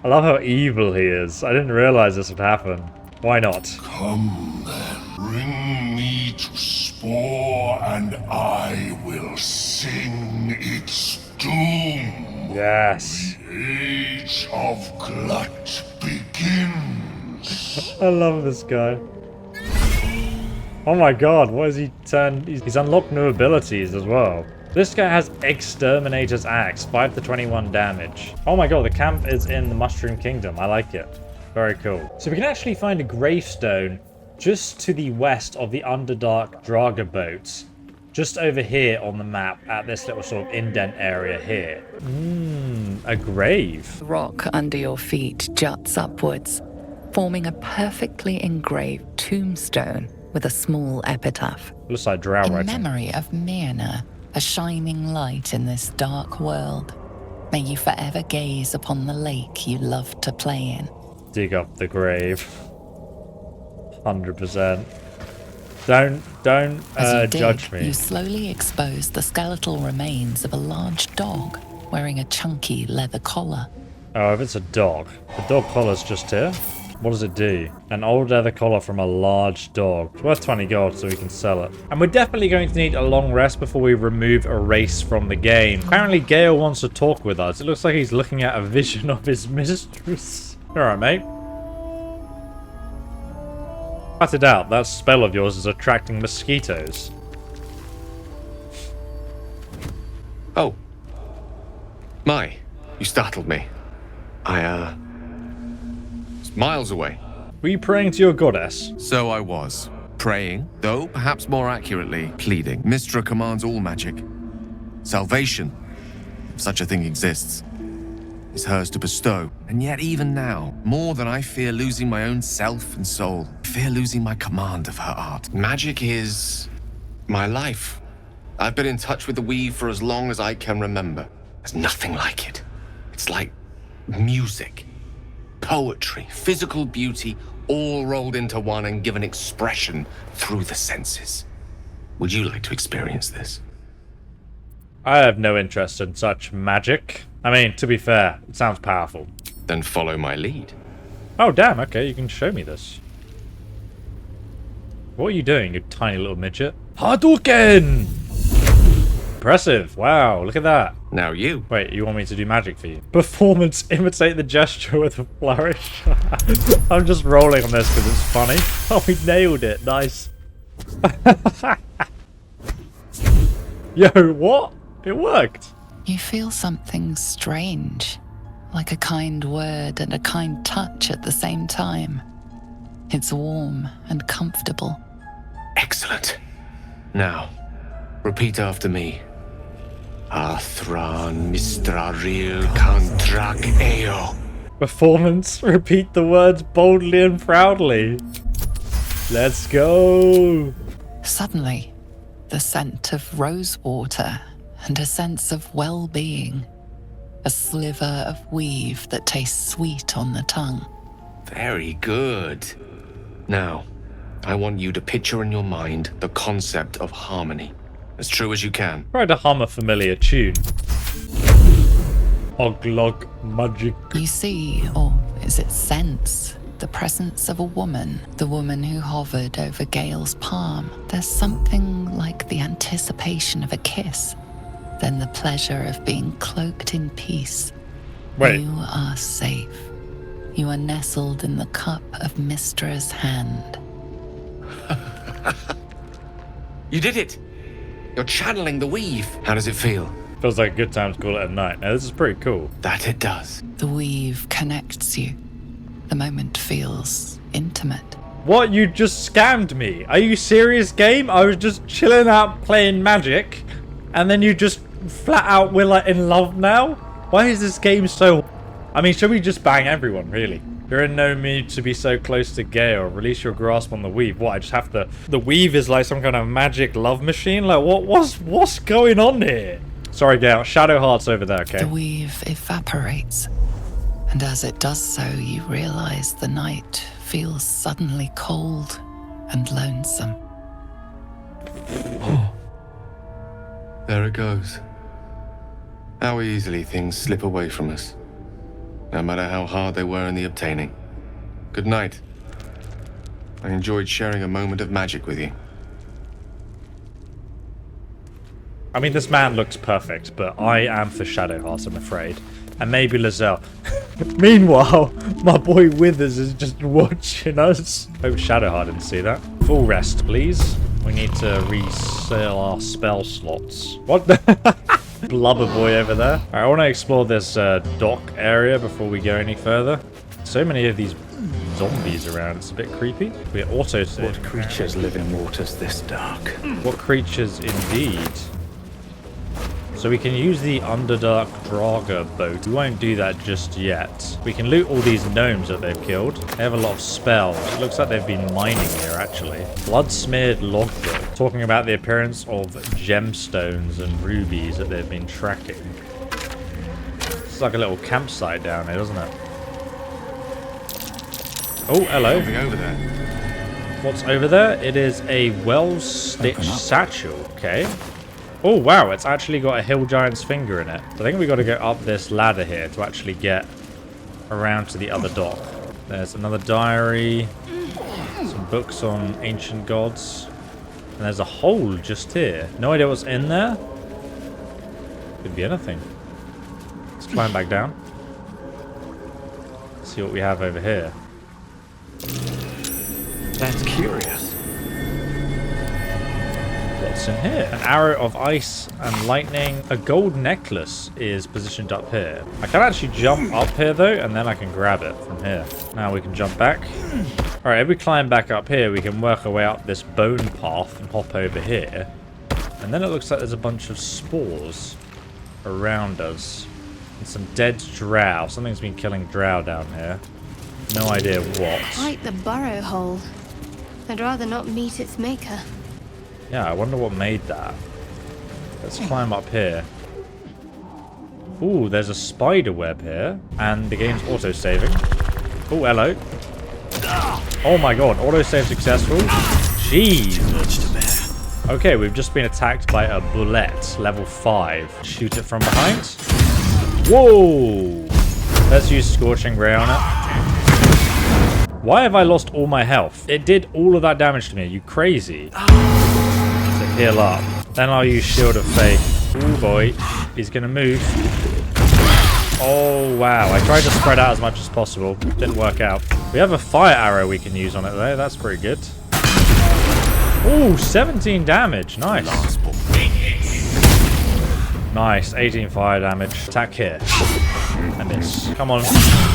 I love how evil he is. I didn't realize this would happen. Why not? Come then, bring me to Spore and I will sing its doom. Yes. The Age of Glut begins. I love this guy. Oh my god, what has he turned? He's unlocked new abilities as well. This guy has Exterminator's Axe, 5 to 21 damage. Oh my god, the camp is in the Mushroom Kingdom. I like it. Very cool. So we can actually find a gravestone just to the west of the Underdark Draga boats. Just over here on the map at this little sort of indent area here. A grave. The rock under your feet juts upwards, forming a perfectly engraved tombstone with a small epitaph. Looks like Drow In writing. memory of Myrna, a shining light in this dark world. May you forever gaze upon the lake you loved to play in. Dig up the grave. 100%. Don't As you dig, judge me. you slowly expose the skeletal remains of a large dog wearing a chunky leather collar. Oh, if it's a dog. The dog collar's just here. What does it do? An old leather collar from a large dog. It's worth 20 gold, so we can sell it. And we're definitely going to need a long rest before we remove Erase from the game. Apparently, Gale wants to talk with us. It looks like he's looking at a vision of his mistress. Alright, mate. Cut it out. That spell of yours is attracting mosquitoes. Oh. My, you startled me. I, was miles away. Were you praying to your goddess? So I was. Praying, though perhaps more accurately, pleading. Mystra commands all magic. Salvation, if such a thing exists, is hers to bestow. And yet even now, more than I fear losing my own self and soul, I fear losing my command of her art. Magic is my life. I've been in touch with the weave for as long as I can remember. There's nothing like it. It's like music, poetry, physical beauty, all rolled into one and given expression through the senses. Would you like to experience this? I have no interest in such magic. I mean, to be fair, it sounds powerful. Then follow my lead. Oh, damn, okay, you can show me this. What are you doing, you tiny little midget? Hadouken! Impressive, wow, look at that. Now you. Wait, you want me to do magic for you? Performance, imitate the gesture with a flourish. I'm just rolling on this because it's funny. Oh, we nailed it, nice. Yo, what? It worked. You feel something strange, like a kind word and a kind touch at the same time. It's warm and comfortable. Excellent. Now, repeat after me. Athran Mistraril Kantrak Eo. Performance, repeat the words boldly and proudly. Let's go. Suddenly, the scent of rosewater and a sense of well-being. A sliver of weave that tastes sweet on the tongue. Very good. Now, I want you to picture in your mind the concept of harmony. As true as you can. Try to hum a familiar tune. Oglog magic. You see, or is it sense, the presence of a woman, the woman who hovered over Gale's palm. There's something like the anticipation of a kiss, then the pleasure of being cloaked in peace. Wait. You are safe. You are nestled in the cup of Mystra's hand. You did it! You're channeling the weave. How does it feel? Feels like a good time to call it a night. Now, this is pretty cool. That it does. The weave connects you. The moment feels intimate. What? You just scammed me? Are you serious, game? I was just chilling out playing Magic, and then you just flat out we're like in love now? Why is this game so... I mean, should we just bang everyone, really? You're in no mood to be so close to Gale. Release your grasp on the weave. What, I just have to... The weave is like some kind of magic love machine? Like, what's going on here? Sorry, Gale. Shadowheart's over there, okay? The weave evaporates. And as it does so, you realize the night feels suddenly cold and lonesome. There it goes. How easily things slip away from us, no matter how hard they were in the obtaining. Good night. I enjoyed sharing a moment of magic with you. I mean, this man looks perfect, but I am for Shadowheart, I'm afraid. And maybe Lae'zel. Meanwhile, my boy Withers is just watching us. Hope Shadowheart didn't see that. Full rest, please. We need to resell our spell slots. What the... Blubber boy over there. Alright, I want to explore this dock area before we go any further. So many of these zombies around. It's a bit creepy. We're auto What creatures live in waters this dark? What creatures indeed. So we can use the Underdark Draga boat. We won't do that just yet. We can loot all these gnomes that they've killed. They have a lot of spells. It looks like they've been mining here, actually. Blood-smeared logbook. Talking about the appearance of gemstones and rubies that they've been tracking. It's like a little campsite down here, doesn't it? Oh, hello. Something over there. What's over there? It is a well-stitched satchel. Okay. Oh, wow, it's actually got a hill giant's finger in it. I think we got to go up this ladder here to actually get around to the other dock. There's another diary, some books on ancient gods, and there's a hole just here. No idea what's in there. Could be anything. Let's climb back down. See what we have over here. That's curious. What's in here? An arrow of ice and lightning. A gold necklace is positioned up here. I can actually jump up here though, and then I can grab it from here. Now we can jump back. Alright, if we climb back up here, we can work our way up this bone path and hop over here. And then it looks like there's a bunch of spores around us. And some dead drow. Something's been killing drow down here. No idea what. Quite the burrow hole. I'd rather not meet its maker. Yeah, I wonder what made that. Let's climb up here. Ooh, there's a spider web here. And the game's auto-saving. Oh, hello. Oh my god, auto-save successful. Jesus. Okay, we've just been attacked by a bullet, level 5. Shoot it from behind. Whoa! Let's use Scorching Ray on it. Why have I lost all my health? It did all of that damage to me. Are you crazy? To heal up. Then I'll use Shield of Faith. Oh boy. He's gonna move. Oh wow. I tried to spread out as much as possible. Didn't work out. We have a fire arrow we can use on it though. That's pretty good. Oh, 17 damage. Nice. Nice. 18 fire damage. Attack here. I miss. Come on.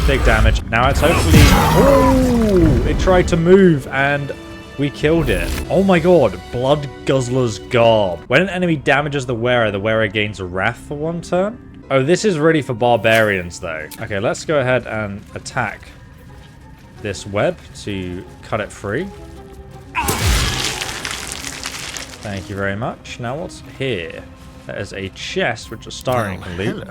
Big damage. Now it's hopefully... Oh! It tried to move and we killed it. Oh my god. Bloodguzzlers Garb. When an enemy damages the wearer gains a wrath for 1 turn. Oh, this is really for barbarians though. Okay, let's go ahead and attack this web to cut it free. Thank you very much. Now what's here? There's a chest which a Starring can loot.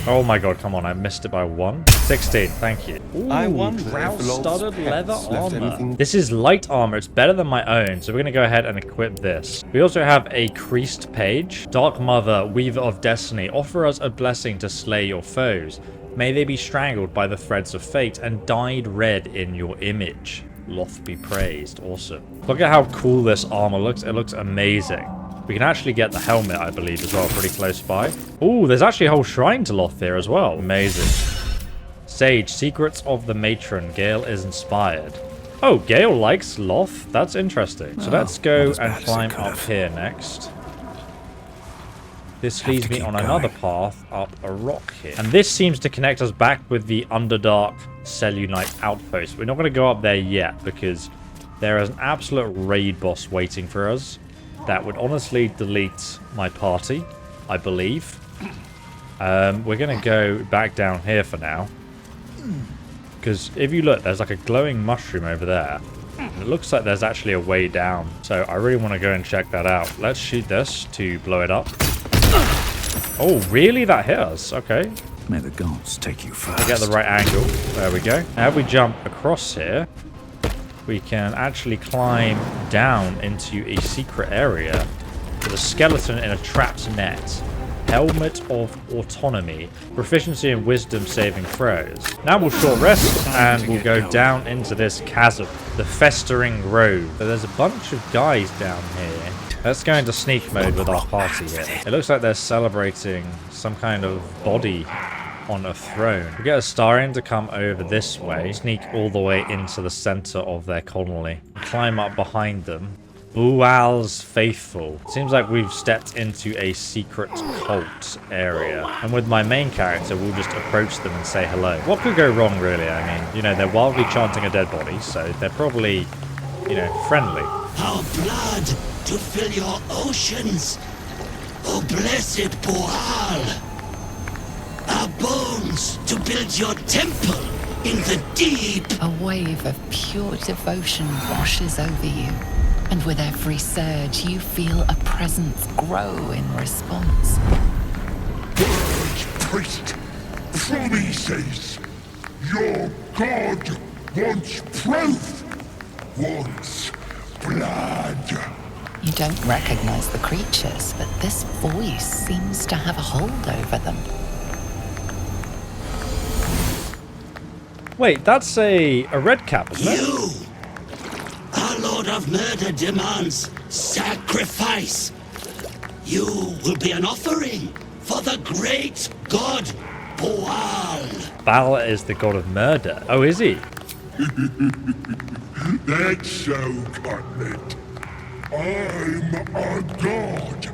Oh my god, come on, I missed it by 1. 16, thank you. Ooh, I wonder if Drow-studded leather pets left armor. anything- This is light armor, it's better than my own, so we're gonna go ahead and equip this. We also have a creased page. Dark Mother, Weaver of Destiny, offer us a blessing to slay your foes. May they be strangled by the threads of fate and dyed red in your image. Loth be praised. Awesome. Look at how cool this armor looks. It looks amazing. We can actually get the helmet, I believe, as well, pretty close by. Ooh, there's actually a whole shrine to Loth here as well. Amazing. Sage, Secrets of the Matron. Gale is inspired. Oh, Gale likes Loth. That's interesting. So let's go and climb up here next. This leads me on another path up a rock here. And this seems to connect us back with the Underdark Selunite Outpost. We're not going to go up there yet because there is an absolute raid boss waiting for us that would honestly delete my party, I believe. We're going to go back down here for now. Because if you look, there's like a glowing mushroom over there. It looks like there's actually a way down. So I really want to go and check that out. Let's shoot this to blow it up. Oh, really? That hit us? Okay. May the gods take you first. I get the right angle. There we go. Now if we jump across here, we can actually climb down into a secret area with a skeleton in a trapped net. Helmet of Autonomy. Proficiency in wisdom saving throws. Now we'll short rest and we'll go down into this chasm. The Festering Grove. So there's a bunch of guys down here. Let's go into sneak mode with our party here. It looks like they're celebrating some kind of body on a throne. We get a Starian to come over this way. Sneak all the way into the center of their colony. Climb up behind them. Bual's Faithful. Seems like we've stepped into a secret cult area. And with my main character, we'll just approach them and say hello. What could go wrong, really? I mean, you know, they're wildly chanting a dead body, so they're probably, you know, friendly. Our blood to fill your oceans. Oh, blessed Bual. Our bones to build your temple in the deep. A wave of pure devotion washes over you. And with every surge, you feel a presence grow in response. Purge, priest! Promises! Your god wants proof! Wants blood! You don't recognize the creatures, but this voice seems to have a hold over them. Wait, that's a red cap, isn't it? You! Our Lord of Murder demands sacrifice. You will be an offering for the great god Bual. Baldur is the god of murder. Oh, is he? That's so, Cutlet. I'm a god,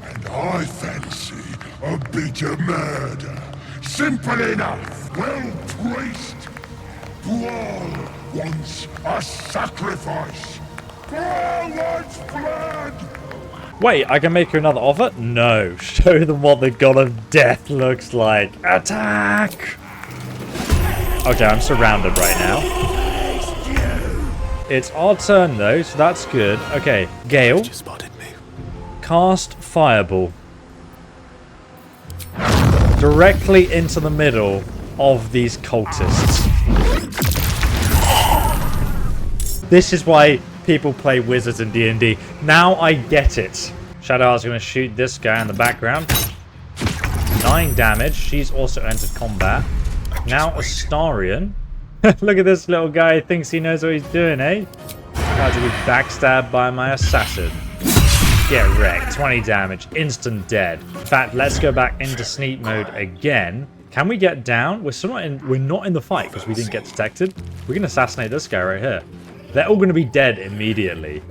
and I fancy a bit of murder. Simple enough. Well, priest, Bual wants a sacrifice. Bual wants blood. Wait, I can make you another offer? No. Show them what the god of death looks like. Attack! Okay, I'm surrounded right now. It's our turn though, so that's good. Okay, Gale. Just spotted me. Cast Fireball. Directly into the middle of these cultists. This is why people play wizards in D&D. Now I get it. Shadowheart's going to shoot this guy in the background. 9 damage. She's also entered combat. Now Astarion. Look at this little guy. He thinks he knows what he's doing, eh? About to be backstabbed by my assassin. Get wrecked. 20 damage. Instant dead. In fact, let's go back into sneak mode again. Can we get down? We're not in the fight because we didn't get detected. We can assassinate this guy right here. They're all going to be dead immediately.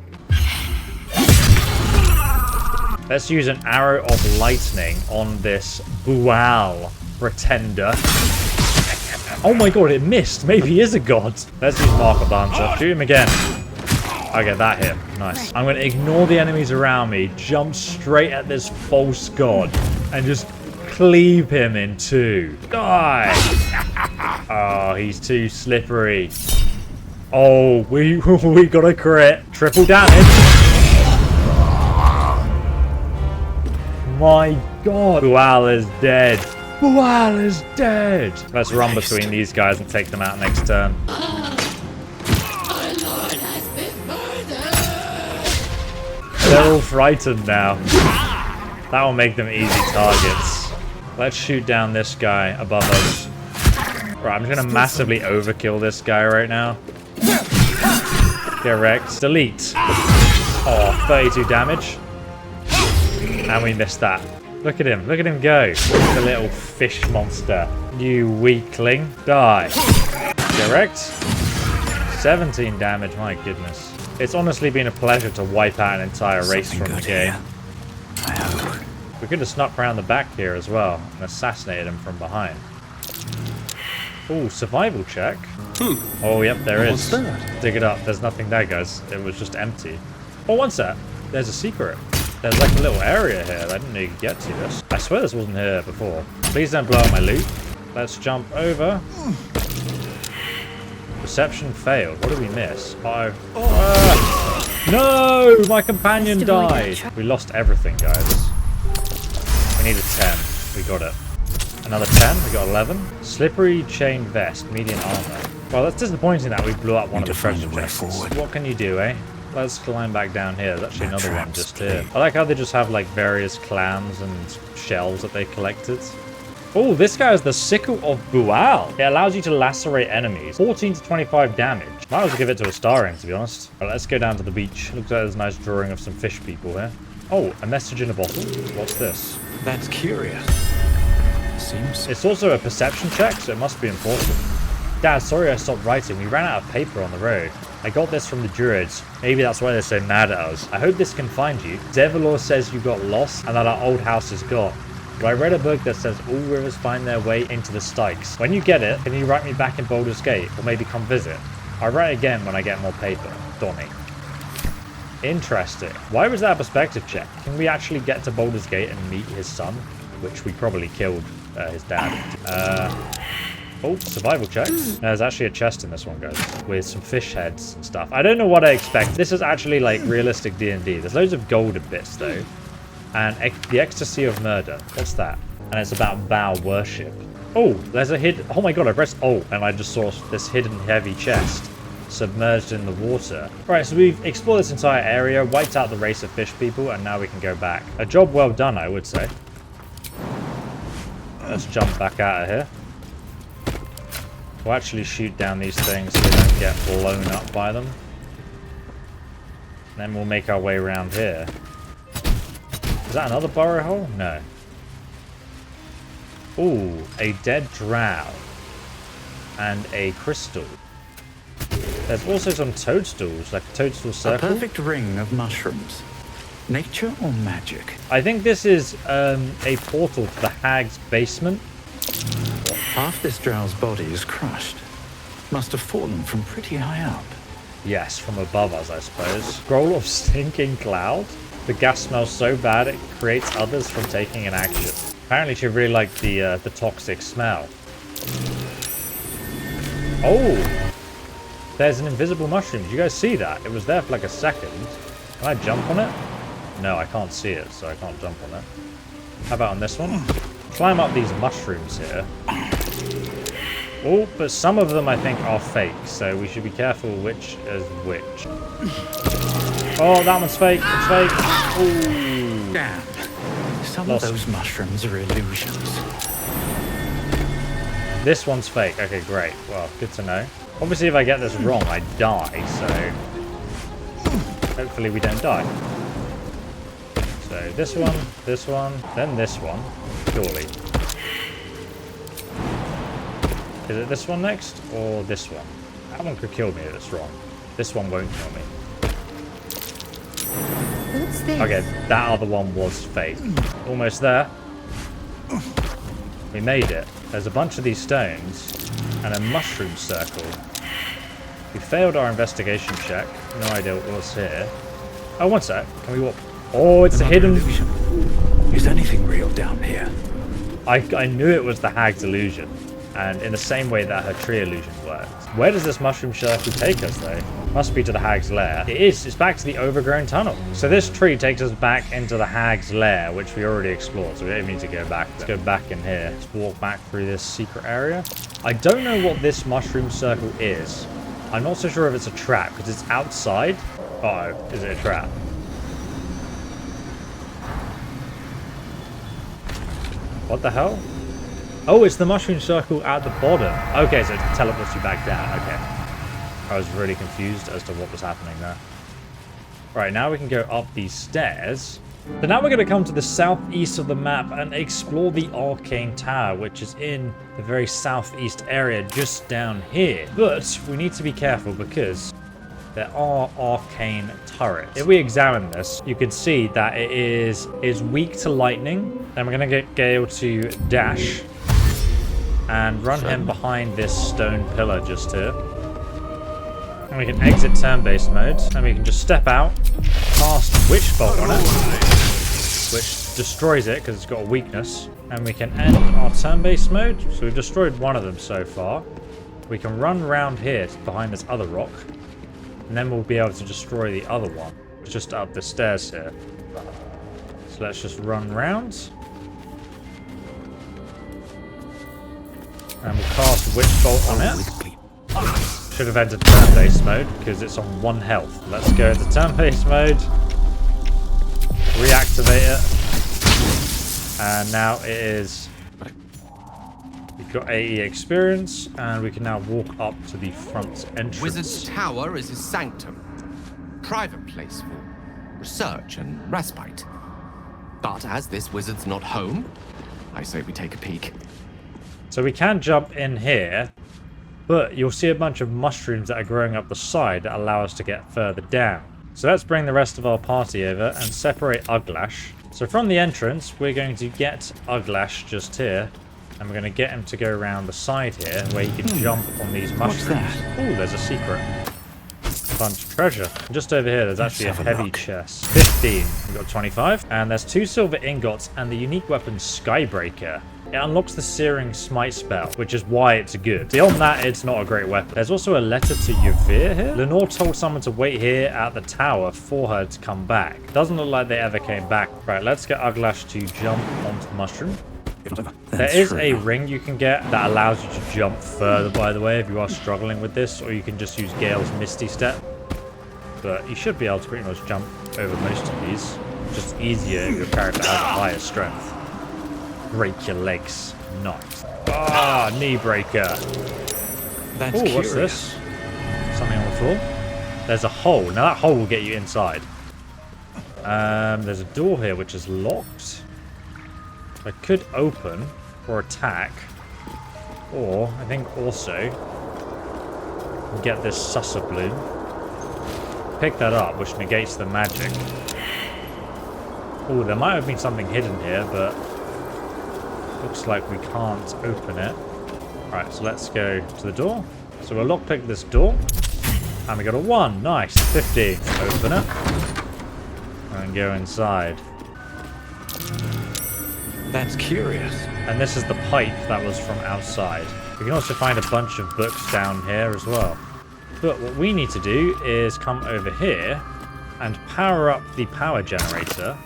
Let's use an arrow of lightning on this Bual pretender. Oh my god, it missed. Maybe he is a god. Let's use Marker Banter. Shoot him again. Okay, that hit. Nice. I'm going to ignore the enemies around me, jump straight at this false god, and just cleave him in two. Die! Oh, he's too slippery. Oh, we got a crit. Triple damage. My god. Bual is dead. Bual is dead. Let's run between these guys and take them out next turn. They're all frightened now. That will make them easy targets. Let's shoot down this guy above us. Right, I'm just going to massively overkill this guy right now. Get wrecked. Delete. Oh, 32 damage. And we missed that. Look at him. Look at him go. The little fish monster. You weakling. Die. Get wrecked. 17 damage. My goodness. It's honestly been a pleasure to wipe out an entire race from the game. We could have snuck around the back here as well and assassinated him from behind. Oh, survival check. Oh, yep, there is. What's that? Dig it up. There's nothing there, guys. It was just empty. Oh, what's that? There's a secret. There's like a little area here. I didn't know you could get to this. I swear this wasn't here before. Please don't blow up my loot. Let's jump over. Reception failed. What did we miss? No! My companion died. We lost everything, guys. We needed 10. We got it. Another 10. We got 11. Slippery chain vest. Medium armor. Well, that's disappointing that we blew up one of the treasure chests. What can you do, eh? Let's climb back down here. There's actually another one just here. I like how they just have like various clams and shells that they collected. Oh, this guy has the Sickle of Bual. It allows you to lacerate enemies. 14 to 25 damage. Might as well give it to a Starian, to be honest. Right, let's go down to the beach. Looks like there's a nice drawing of some fish people here. Oh, a message in a bottle. What's this? That's curious. Seems... It's also a perception check, so it must be important. Dad, sorry I stopped writing. We ran out of paper on the road. I got this from the druids. Maybe that's why they're so mad at us. I hope this can find you. Devilor says you got lost and that our old house is gone. But I read a book that says all rivers find their way into the Styx. When you get it, can you write me back in Baldur's Gate or maybe come visit? I'll write again when I get more paper. Donnie. Interesting. Why was that a perspective check? Can we actually get to Baldur's Gate and meet his son? Which we probably killed his dad. Oh, survival checks. There's actually a chest in this one, guys, with some fish heads and stuff. I don't know what I expect. This is actually like realistic D&D. There's loads of golden bits though. And the ecstasy of murder. What's that? And it's about vow worship. Oh, there's a hidden... Oh my god, I pressed O and I just saw this hidden heavy chest submerged in the water. Right, so we've explored this entire area, wiped out the race of fish people, and now we can go back. A job well done, I would say. Let's jump back out of here. We'll actually shoot down these things so we don't get blown up by them. And then we'll make our way around here. Is that another burrow hole? No. Ooh, a dead drow. And a crystal. There's also some toadstools, like a toadstool circle. A perfect ring of mushrooms. Nature or magic? I think this is a portal to the hag's basement. Half this drow's body is crushed. Must have fallen from pretty high up. Yes, from above us, I suppose. Scroll of stinking cloud. The gas smells so bad it creates others from taking an action. Apparently she really liked the toxic smell. Oh! There's an invisible mushroom. Did you guys see that? It was there for like a second. Can I jump on it? No, I can't see it, so I can't jump on it. How about on this one? Climb up these mushrooms here. Oh, but some of them I think are fake, so we should be careful which is which. Oh, that one's fake. It's fake. Ooh. Damn. Some of those mushrooms are illusions. This one's fake. Okay, great. Well, good to know. Obviously, if I get this wrong, I die, so hopefully we don't die. So this one, then this one, surely. Is it this one next, or this one? That one could kill me if it's wrong. This one won't kill me. What's this? Okay, that other one was fake. Almost there. We made it. There's a bunch of these stones and a mushroom circle. We failed our investigation check. No idea what was here. Oh, one sec. Can we walk? Oh, it's a hidden... illusion. Is anything real down here? I knew it was the hag's illusion. And in the same way that her tree illusion works. Where does this mushroom circle take us, though? Must be to the hag's lair. It is. It's back to the overgrown tunnel. So this tree takes us back into the hag's lair, which we already explored. So we don't need to go back. Let's go back in here. Let's walk back through this secret area. I don't know what this mushroom circle is. I'm not so sure if it's a trap, because it's outside. Uh-oh. Is it a trap? What the hell? Oh, it's the mushroom circle at the bottom. Okay, so it teleports you back down. Okay. I was really confused as to what was happening there. Right, now we can go up these stairs. So now we're going to come to the southeast of the map and explore the Arcane Tower, which is in the very southeast area just down here. But we need to be careful because there are arcane turrets. If we examine this, you can see that it is weak to lightning. And we're going to get Gale to dash. and run him behind this stone pillar just here. And we can exit turn-based mode, and we can just step out, cast Witch Bolt on it, which destroys it because it's got a weakness. And we can end our turn-based mode. So we've destroyed one of them so far. We can run around here behind this other rock, and then we'll be able to destroy the other one. It's just up the stairs here. So let's just run round. And we'll cast Witch Bolt on it. Should have entered turn-based mode because it's on 1 health. Let's go into turn-based mode. Reactivate it. And now it is... We've got AE experience, and we can now walk up to the front entrance. Wizard's Tower is his sanctum. Private place for research and respite. But as this wizard's not home, I say we take a peek. So we can jump in here, but you'll see a bunch of mushrooms that are growing up the side that allow us to get further down. So let's bring the rest of our party over and separate Uglash. So from the entrance, we're going to get Uglash just here, and we're going to get him to go around the side here, where he can jump on these mushrooms. Oh, there's a secret. Bunch of treasure. And just over here, there's actually a heavy chest. 15. We've got 25. And there's 2 silver ingots and the unique weapon Skybreaker. It unlocks the Searing Smite spell, which is why it's good. Beyond that, it's not a great weapon. There's also a letter to Yuvir here. Lenore told someone to wait here at the tower for her to come back. Doesn't look like they ever came back. Right, let's get Uglash to jump onto the mushroom. There is a ring you can get that allows you to jump further, by the way, if you are struggling with this, or you can just use Gale's Misty Step. But you should be able to pretty much jump over most of these. It's just easier if your character has a higher strength. Break your legs. Nice. Ah, knee breaker. That's Ooh, what's this? Something on the floor. There's a hole. Now that hole will get you inside. There's a door here which is locked. I could open or attack. Or I think also get this Sussur bloom. Pick that up, which negates the magic. Oh, there might have been something hidden here, but looks like we can't open it. Alright, so let's go to the door. So we'll lockpick this door. And we got a 1. Nice. 15. Open it. And go inside. That's curious. And this is the pipe that was from outside. We can also find a bunch of books down here as well. But what we need to do is come over here and power up the power generator,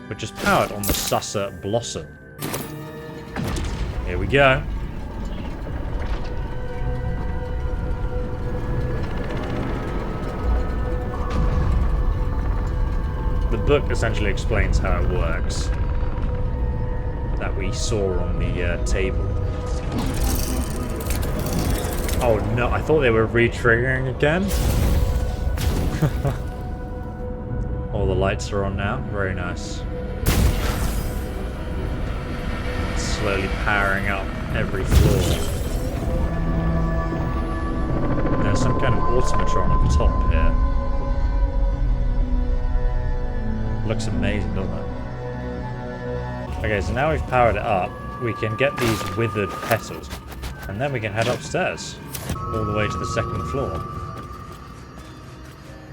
which is powered on the Sussur Blossom. Here we go. The book essentially explains how it works. That we saw on the table. Oh no, I thought they were re-triggering again. All the lights are on now. Very nice. Slowly powering up every floor. There's some kind of automatron at the top here. Looks amazing, doesn't it? Okay, so now we've powered it up, we can get these withered petals, and then we can head upstairs, all the way to the 2nd floor.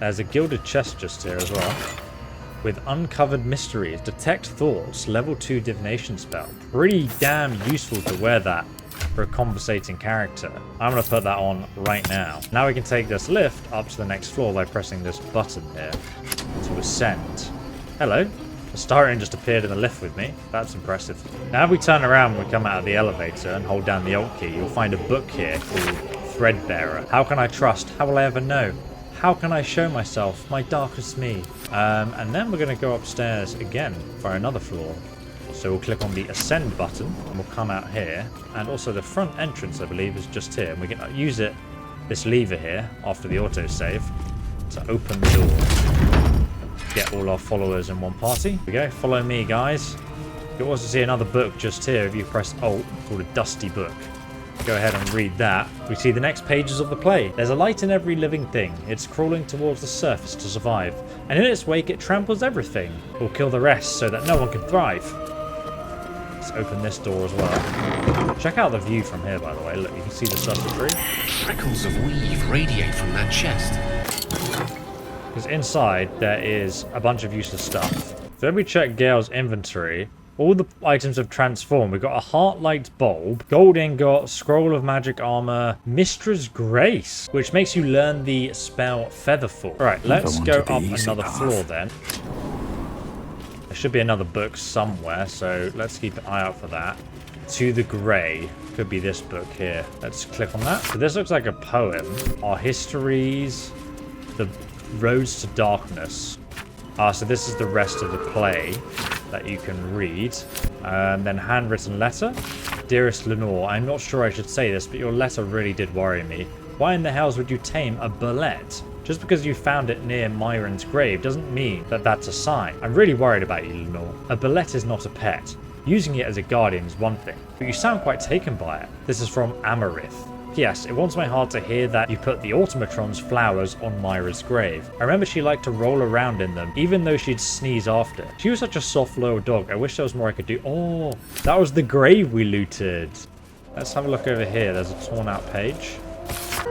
There's a gilded chest just here as well, with Uncovered Mysteries, Detect Thoughts, level 2 divination spell. Pretty damn useful to wear that for a conversating character. I'm going to put that on right now. Now we can take this lift up to the next floor by pressing this button here to ascend. Hello. Astarion just appeared in the lift with me. That's impressive. Now if we turn around when we come out of the elevator and hold down the Alt key, you'll find a book here called Threadbearer. How can I trust? How will I ever know? How can I show myself? My darkest me. And then we're going to go upstairs again for another floor. So we'll click on the Ascend button and we'll come out here. And also the front entrance, I believe, is just here. And we can use it, this lever here, after the autosave, to open the door. Get all our followers in one party. Here we go. Follow me, guys. You'll also see another book just here if you press Alt, called a Dusty Book. Go ahead and read that. We see the next pages of the play. There's a light in every living thing. It's crawling towards the surface to survive. And in its wake, it tramples everything. It will kill the rest so that no one can thrive. Let's open this door as well. Check out the view from here, by the way. Look, you can see the Sussur tree. Trickles of weave radiate from that chest. Because inside, there is a bunch of useless stuff. So if we check Gale's inventory, all the items have transformed. We've got a Heartlight Bulb, Gold Ingot, Scroll of Magic Armor, Mistra's Grace, which makes you learn the spell Featherfall. Alright, let's go up another floor then. There should be another book somewhere, so let's keep an eye out for that. To the Grey. Could be this book here. Let's click on that. So this looks like a poem. Our histories, the roads to darkness. So this is the rest of the play that you can read. Then handwritten letter. Dearest Lenore, I'm not sure I should say this, but your letter really did worry me. Why in the hells would you tame a bullet? Just because you found it near Myron's grave doesn't mean that that's a sign. I'm really worried about you, Lenore. A bullet is not a pet. Using it as a guardian is one thing, but you sound quite taken by it. This is from Amarith. P.S. It warms my heart to hear that you put the automatron's flowers on Myra's grave. I remember she liked to roll around in them, even though she'd sneeze after. She was such a soft, loyal dog. I wish there was more I could do. Oh, that was the grave we looted. Let's have a look over here. There's a torn out page.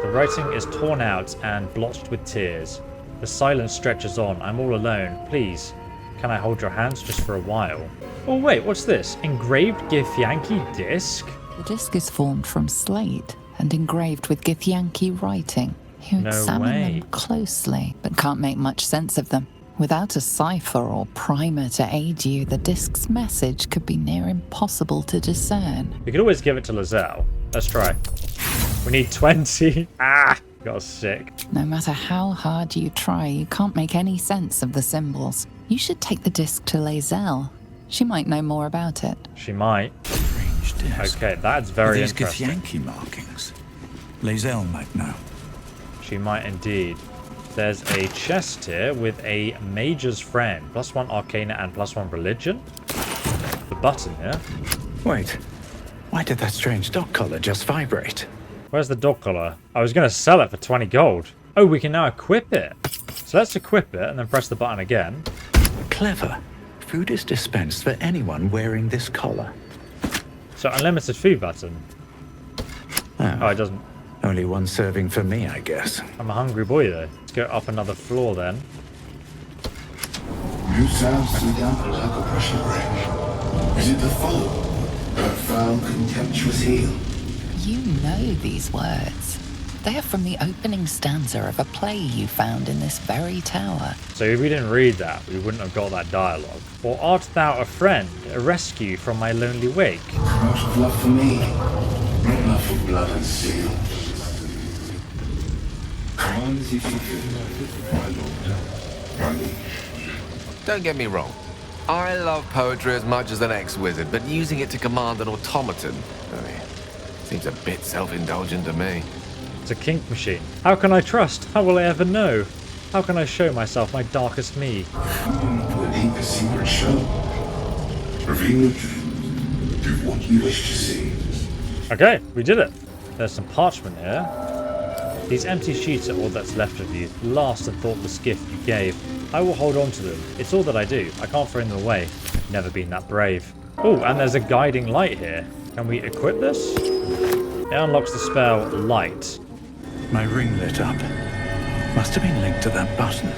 The writing is torn out and blotched with tears. The silence stretches on. I'm all alone. Please, can I hold your hands just for a while? Oh wait, what's this? Engraved Githyanki disc? The disc is formed from slate and engraved with Githyanki writing. You No examine way. them closely, but can't make much sense of them. Without a cipher or primer to aid you, the disc's message could be near impossible to discern. We could always give it to Lae'zel. Let's try. We need 20. Got sick. No matter how hard you try, you can't make any sense of the symbols. You should take the disc to Lae'zel. She might know more about it. She might. Strange disc. Okay, that's very These interesting. Githyanki markings. Lae'zel might know. She might indeed. There's a chest here with a Mage's Friend. +1 Arcana and +1 Religion. The button here. Wait, why did that strange dog collar just vibrate? Where's the dog collar? I was going to sell it for 20 gold. Oh, we can now equip it. So let's equip it and then press the button again. Clever. Food is dispensed for anyone wearing this collar. So unlimited food button. Oh, it doesn't. Only one serving for me, I guess. I'm a hungry boy though. Let's go up another floor then. You sound so damp like a pressure break. Is it the foe? Her foul, contemptuous heel? You know these words. They are from the opening stanza of a play you found in this very tower. So if we didn't read that, we wouldn't have got that dialogue. Or art thou a friend, a rescue from my lonely wake? Out of love for me, not love for blood and steel. Come on, if you feel my lord, my liege. Don't get me wrong. I love poetry as much as an ex-wizard, but using it to command an automaton seems a bit self-indulgent to me. It's a kink machine. How can I trust? How will I ever know? How can I show myself my darkest me? Come to a deeper secret show. Reveal your dreams. Do what you wish to see. Okay, we did it. There's some parchment here. These empty sheets are all that's left of you. Last and thoughtless gift you gave. I will hold on to them. It's all that I do. I can't throw them away. Never been that brave. Oh, and there's a guiding light here. Can we equip this? It unlocks the spell Light. My ring lit up. Must have been linked to that button.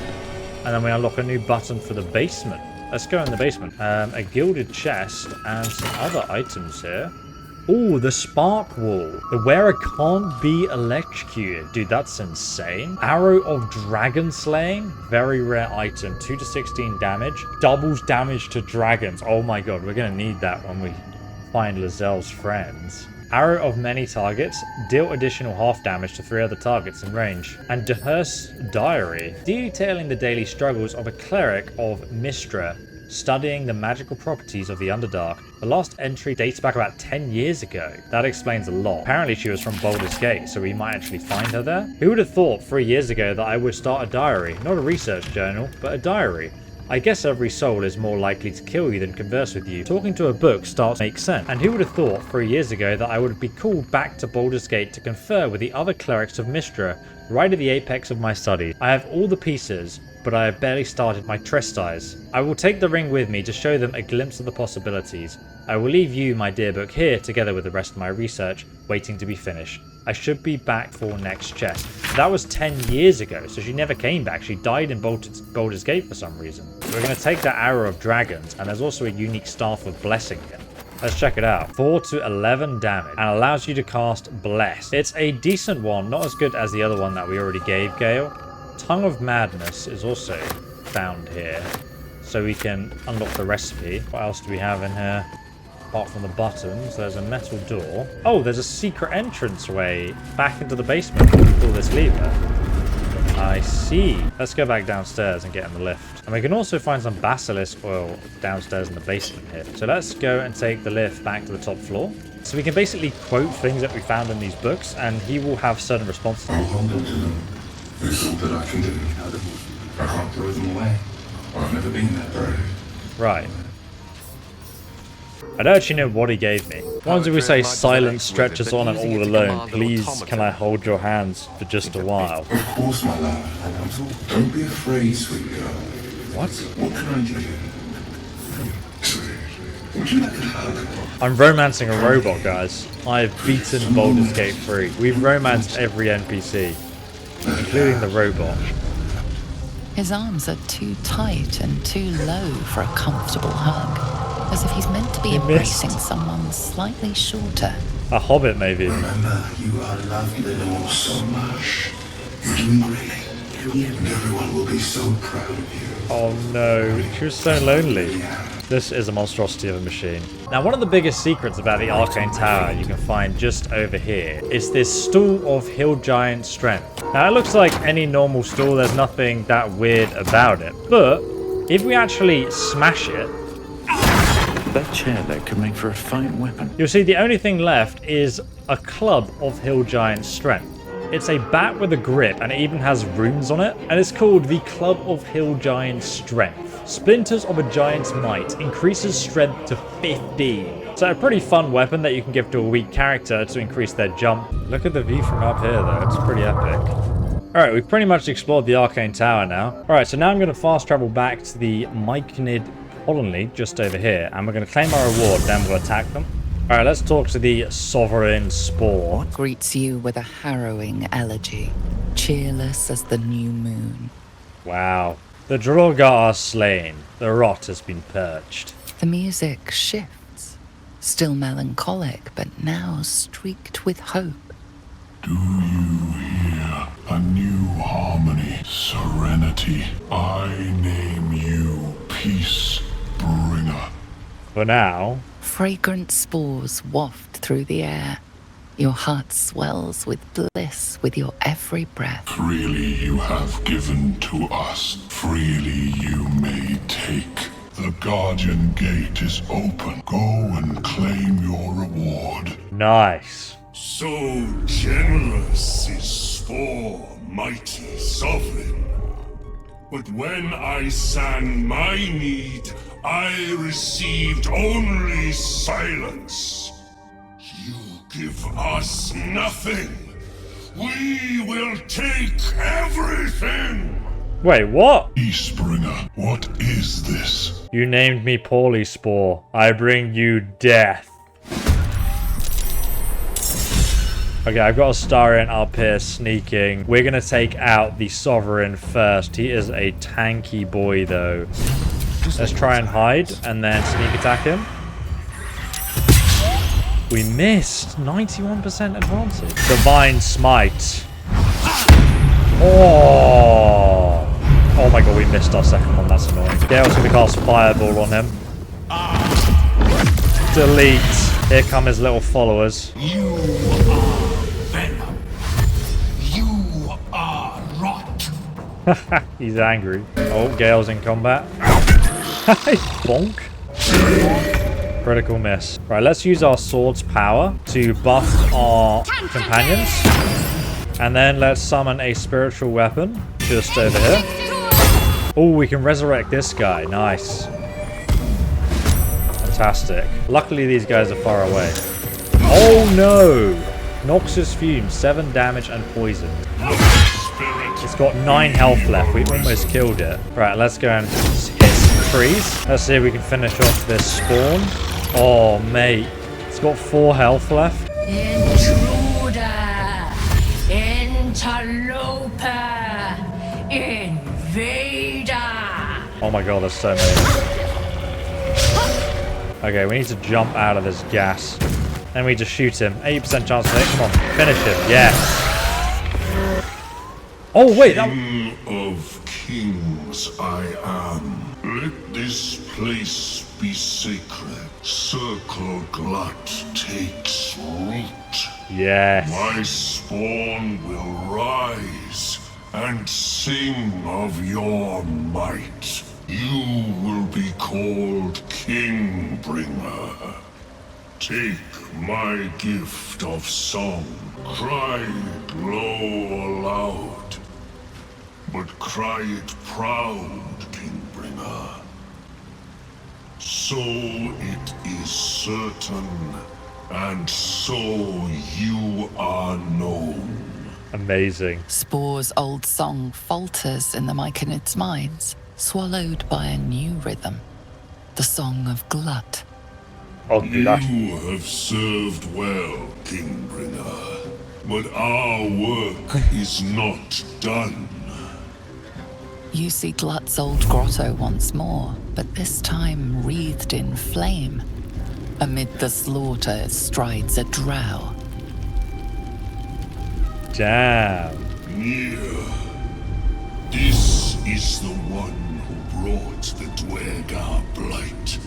And then we unlock a new button for the basement. Let's go in the basement. A gilded chest and some other items here. Ooh, the spark wall. The wearer can't be electrocuted. Dude, that's insane. Arrow of dragon slaying. Very rare item. 2 to 16 damage. Doubles damage to dragons. Oh my god, we're going to need that when we find Lae'zel's friends. Arrow of many targets. Deal additional half damage to 3 other targets in range. And Dehurst's diary. Detailing the daily struggles of a cleric of Mystra, studying the magical properties of the Underdark. The last entry dates back about 10 years ago. That explains a lot. Apparently she was from Baldurs Gate, so we might actually find her there. Who would have thought 3 years ago that I would start a diary? Not a research journal, but a diary. I guess every soul is more likely to kill you than converse with you. Talking to a book starts to make sense. And who would have thought 3 years ago that I would be called back to Baldurs Gate to confer with the other clerics of Mystra, right at the apex of my studies. I have all the pieces, but I have barely started my tresties. I will take the ring with me to show them a glimpse of the possibilities. I will leave you, my dear book, here together with the rest of my research, waiting to be finished. I should be back for next chest. That was 10 years ago, so she never came back. She died in Baldur's Gate for some reason. We're going to take that Arrow of Dragons, and there's also a unique Staff of Blessing here. Let's check it out. 4 to 11 damage, and allows you to cast Bless. It's a decent one, not as good as the other one that we already gave Gale. Tongue of Madness is also found here, so we can unlock the recipe. What else do we have in here? Apart from the buttons, there's a metal door. Oh, there's a secret entranceway back into the basement if we pull this lever. I see. Let's go back downstairs and get in the lift. And we can also find some basilisk oil downstairs in the basement here. So let's go and take the lift back to the top floor. So we can basically quote things that we found in these books, and he will have certain responses. I'll hold them to them. There's all that I can do. I can't throw them away. I've never been that brave. Right. I don't actually know what he gave me. Once we say silence stretches on and all alone, please can I hold your hands for just a while? Of course, my love. Don't be afraid, sweet girl. What? What can I do? Sweet. Would you like a hug? I'm romancing a robot, guys. I've beaten Baldur's Gate 3. We've romanced every NPC, including the robot. His arms are too tight and too low for a comfortable hug, as if he's meant to be embracing someone slightly shorter. A hobbit, maybe. Remember, you are loved and all so much. You're doing great. And everyone will be so proud of you. Oh no, she was so lonely. This is a monstrosity of a machine. Now, one of the biggest secrets about the Arcane Tower you can find just over here is this stool of hill giant strength. Now, it looks like any normal stool. There's nothing that weird about it. But if we actually smash it, that chair there could make for a fine weapon. You'll see the only thing left is a club of hill giant strength. It's a bat with a grip, and it even has runes on it, and it's called the Club of Hill Giant Strength. Splinters of a Giant's Might increases strength to 15. So a pretty fun weapon that you can give to a weak character to increase their jump. Look at the view from up here though, it's pretty epic. Alright, we've pretty much explored the Arcane Tower now. Alright, so now I'm going to fast travel back to the Myconid colony just over here, and we're going to claim our reward, then we'll attack them. Alright, let's talk to the Sovereign Spore. Greets you with a harrowing elegy, cheerless as the new moon. Wow. The Draugr are slain. The rot has been purged. The music shifts, still melancholic, but now streaked with hope. Do you hear a new harmony, serenity? I name you Peace Bringer. For now. Fragrant spores waft through the air. Your heart swells with bliss with your every breath. Freely you have given to us. Freely you may take. The Guardian Gate is open. Go and claim your reward. Nice. So generous is Spore, mighty sovereign. But when I sang my need, I received only silence. You give us nothing. We will take everything. Wait, what? Peacebringer, what is this? You named me poorly, Spore. I bring you death. Okay, I've got a Astarion up here sneaking. We're going to take out the Sovereign first. He is a tanky boy, though. Let's try and hide and then sneak attack him. We missed. 91% advantage. Divine Smite. Oh. Oh my god, we missed our second one. That's annoying. Gale's going to cast Fireball on him. Delete. Here come his little followers. You are venom. You are rot. He's angry. Oh, Gale's in combat. Bonk. Critical miss. Right, let's use our sword's power to buff our companions. And then let's summon a spiritual weapon just over here. Oh, we can resurrect this guy. Nice. Fantastic. Luckily, these guys are far away. Oh no! Noxus Fume, 7 damage and poison. It's got 9 health left. We almost killed it. Right, let's go and hit some trees. Let's see if we can finish off this spawn. Oh, mate. It's got 4 health left. Intruder! Interloper! Invader! Oh my god, there's so many. Okay, we need to jump out of this gas. And we just shoot him. 80% chance to hit. Come on, finish him. Yes. Oh, wait. King of kings I am. Let this place be sacred. Circle glut takes root. Yes. My spawn will rise and sing of your might. You will be called Kingbringer. Take my gift of song. Cry it low aloud, but cry it proud, Kingbringer. So it is certain, and so you are known. Amazing. Spore's old song falters in the Myconid's minds, swallowed by a new rhythm. The song of Glut. Oh, you have served well, Kingbringer, but our work is not done. You see Glut's old grotto once more, but this time wreathed in flame. Amid the slaughter strides a drow. Damn. Near. This is the one who brought the Dwergar blight.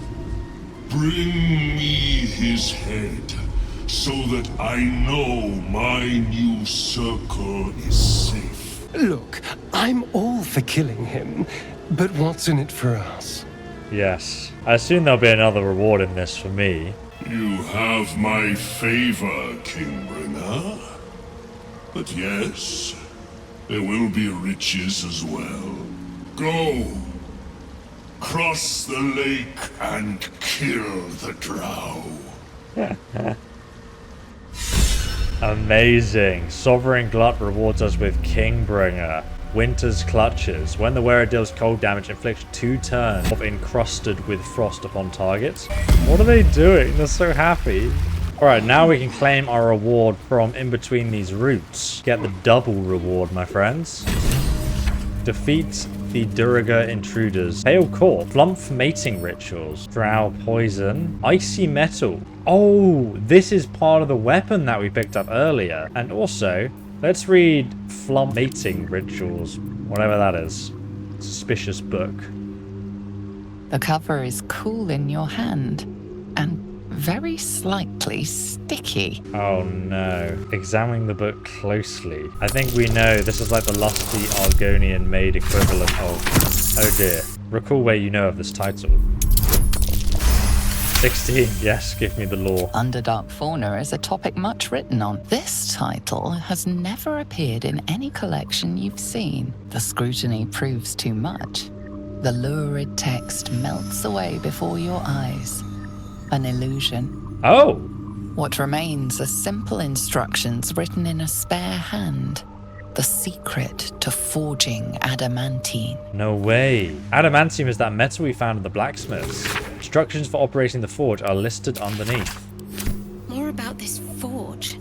Bring me his head, so that I know my new circle is safe. Look, I'm all for killing him, but what's in it for us? Yes. I assume there'll be another reward in this for me. You have my favor, Kingbringer. But yes, there will be riches as well. Go! Cross the lake and kill the drow. Amazing. Sovereign Glut rewards us with Kingbringer. Winter's Clutches. When the wearer deals cold damage, inflicts 2 turns of encrusted with frost upon targets. What are they doing? They're so happy. Alright, now we can claim our reward from in between these roots. Get the double reward, my friends. Defeat the Duriga intruders. Pale Core. Flumph mating rituals. Drow poison. Icy metal. Oh, this is part of the weapon that we picked up earlier. And also, let's read Flumph mating rituals. Whatever that is. Suspicious book. The cover is cool in your hand and very slightly sticky. Oh no. Examining the book closely. I think we know this is like the lusty Argonian maid equivalent of... Oh dear. Recall where you know of this title. 16. Yes, give me the lore. Underdark fauna is a topic much written on. This title has never appeared in any collection you've seen. The scrutiny proves too much. The lurid text melts away before your eyes. An illusion. Oh! What remains are simple instructions written in a spare hand. The secret to forging adamantine. No way. Adamantium is that metal we found in the blacksmiths. Instructions for operating the forge are listed underneath. More about this forge.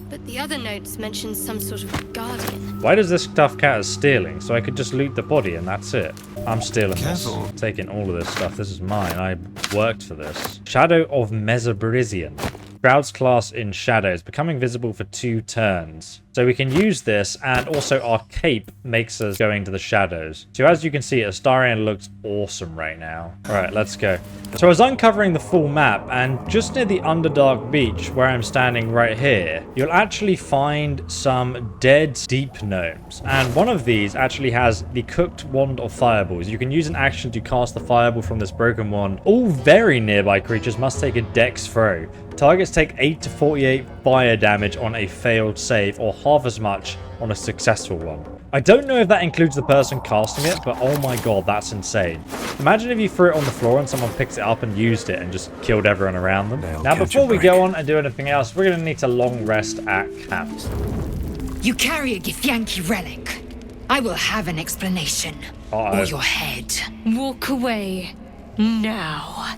But the other notes mention some sort of guardian. Why does this stuff count as stealing? So I could just loot the body and that's it. I'm stealing Careful. this. Taking all of this stuff. This is mine. I worked for this. Shadow of Mesobrizian. Shroud's class in shadows, becoming visible for 2 turns. So we can use this, and also our cape makes us go into the shadows. So as you can see, Astarion looks awesome right now. Alright, let's go. So I was uncovering the full map, and just near the Underdark beach, where I'm standing right here, you'll actually find some dead deep gnomes. And one of these actually has the cooked wand of fireballs. You can use an action to cast the fireball from this broken wand. All very nearby creatures must take a dex throw. Targets take 8 to 48 fire damage on a failed save, or half as much on a successful one. I don't know if that includes the person casting it, but oh my god, that's insane. Imagine if you threw it on the floor and someone picked it up and used it and just killed everyone around them. Now before we go on and do anything else, we're going to need to long rest at camp. You carry a Githyanki Relic. I will have an explanation. Or your head. Walk away. Now.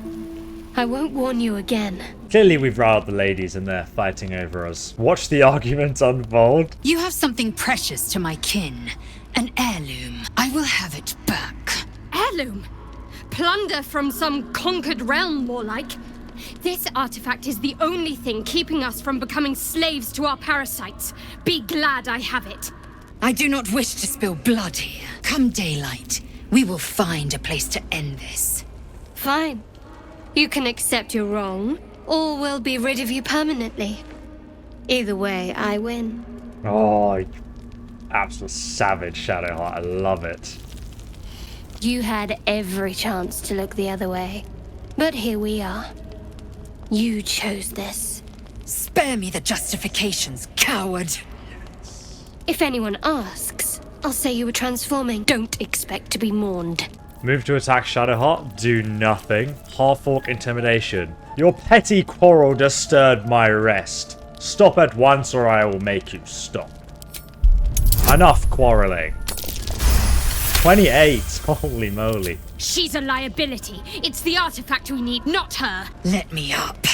I won't warn you again. Clearly we've riled the ladies and they're fighting over us. Watch the argument unfold. You have something precious to my kin. An heirloom. I will have it back. Heirloom? Plunder from some conquered realm, more like. This artifact is the only thing keeping us from becoming slaves to our parasites. Be glad I have it. I do not wish to spill blood here. Come daylight, we will find a place to end this. Fine. You can accept you're wrong, or we'll be rid of you permanently. Either way, I win. Oh, absolute savage, Shadowheart. I love it. You had every chance to look the other way, but here we are. You chose this. Spare me the justifications, coward! If anyone asks, I'll say you were transforming. Don't expect to be mourned. Move to attack Shadowheart. Do nothing. Half-orc intimidation. Your petty quarrel disturbed my rest. Stop at once or I will make you stop. Enough quarreling. 28. Holy moly. She's a liability. It's the artifact we need, not her. Let me up,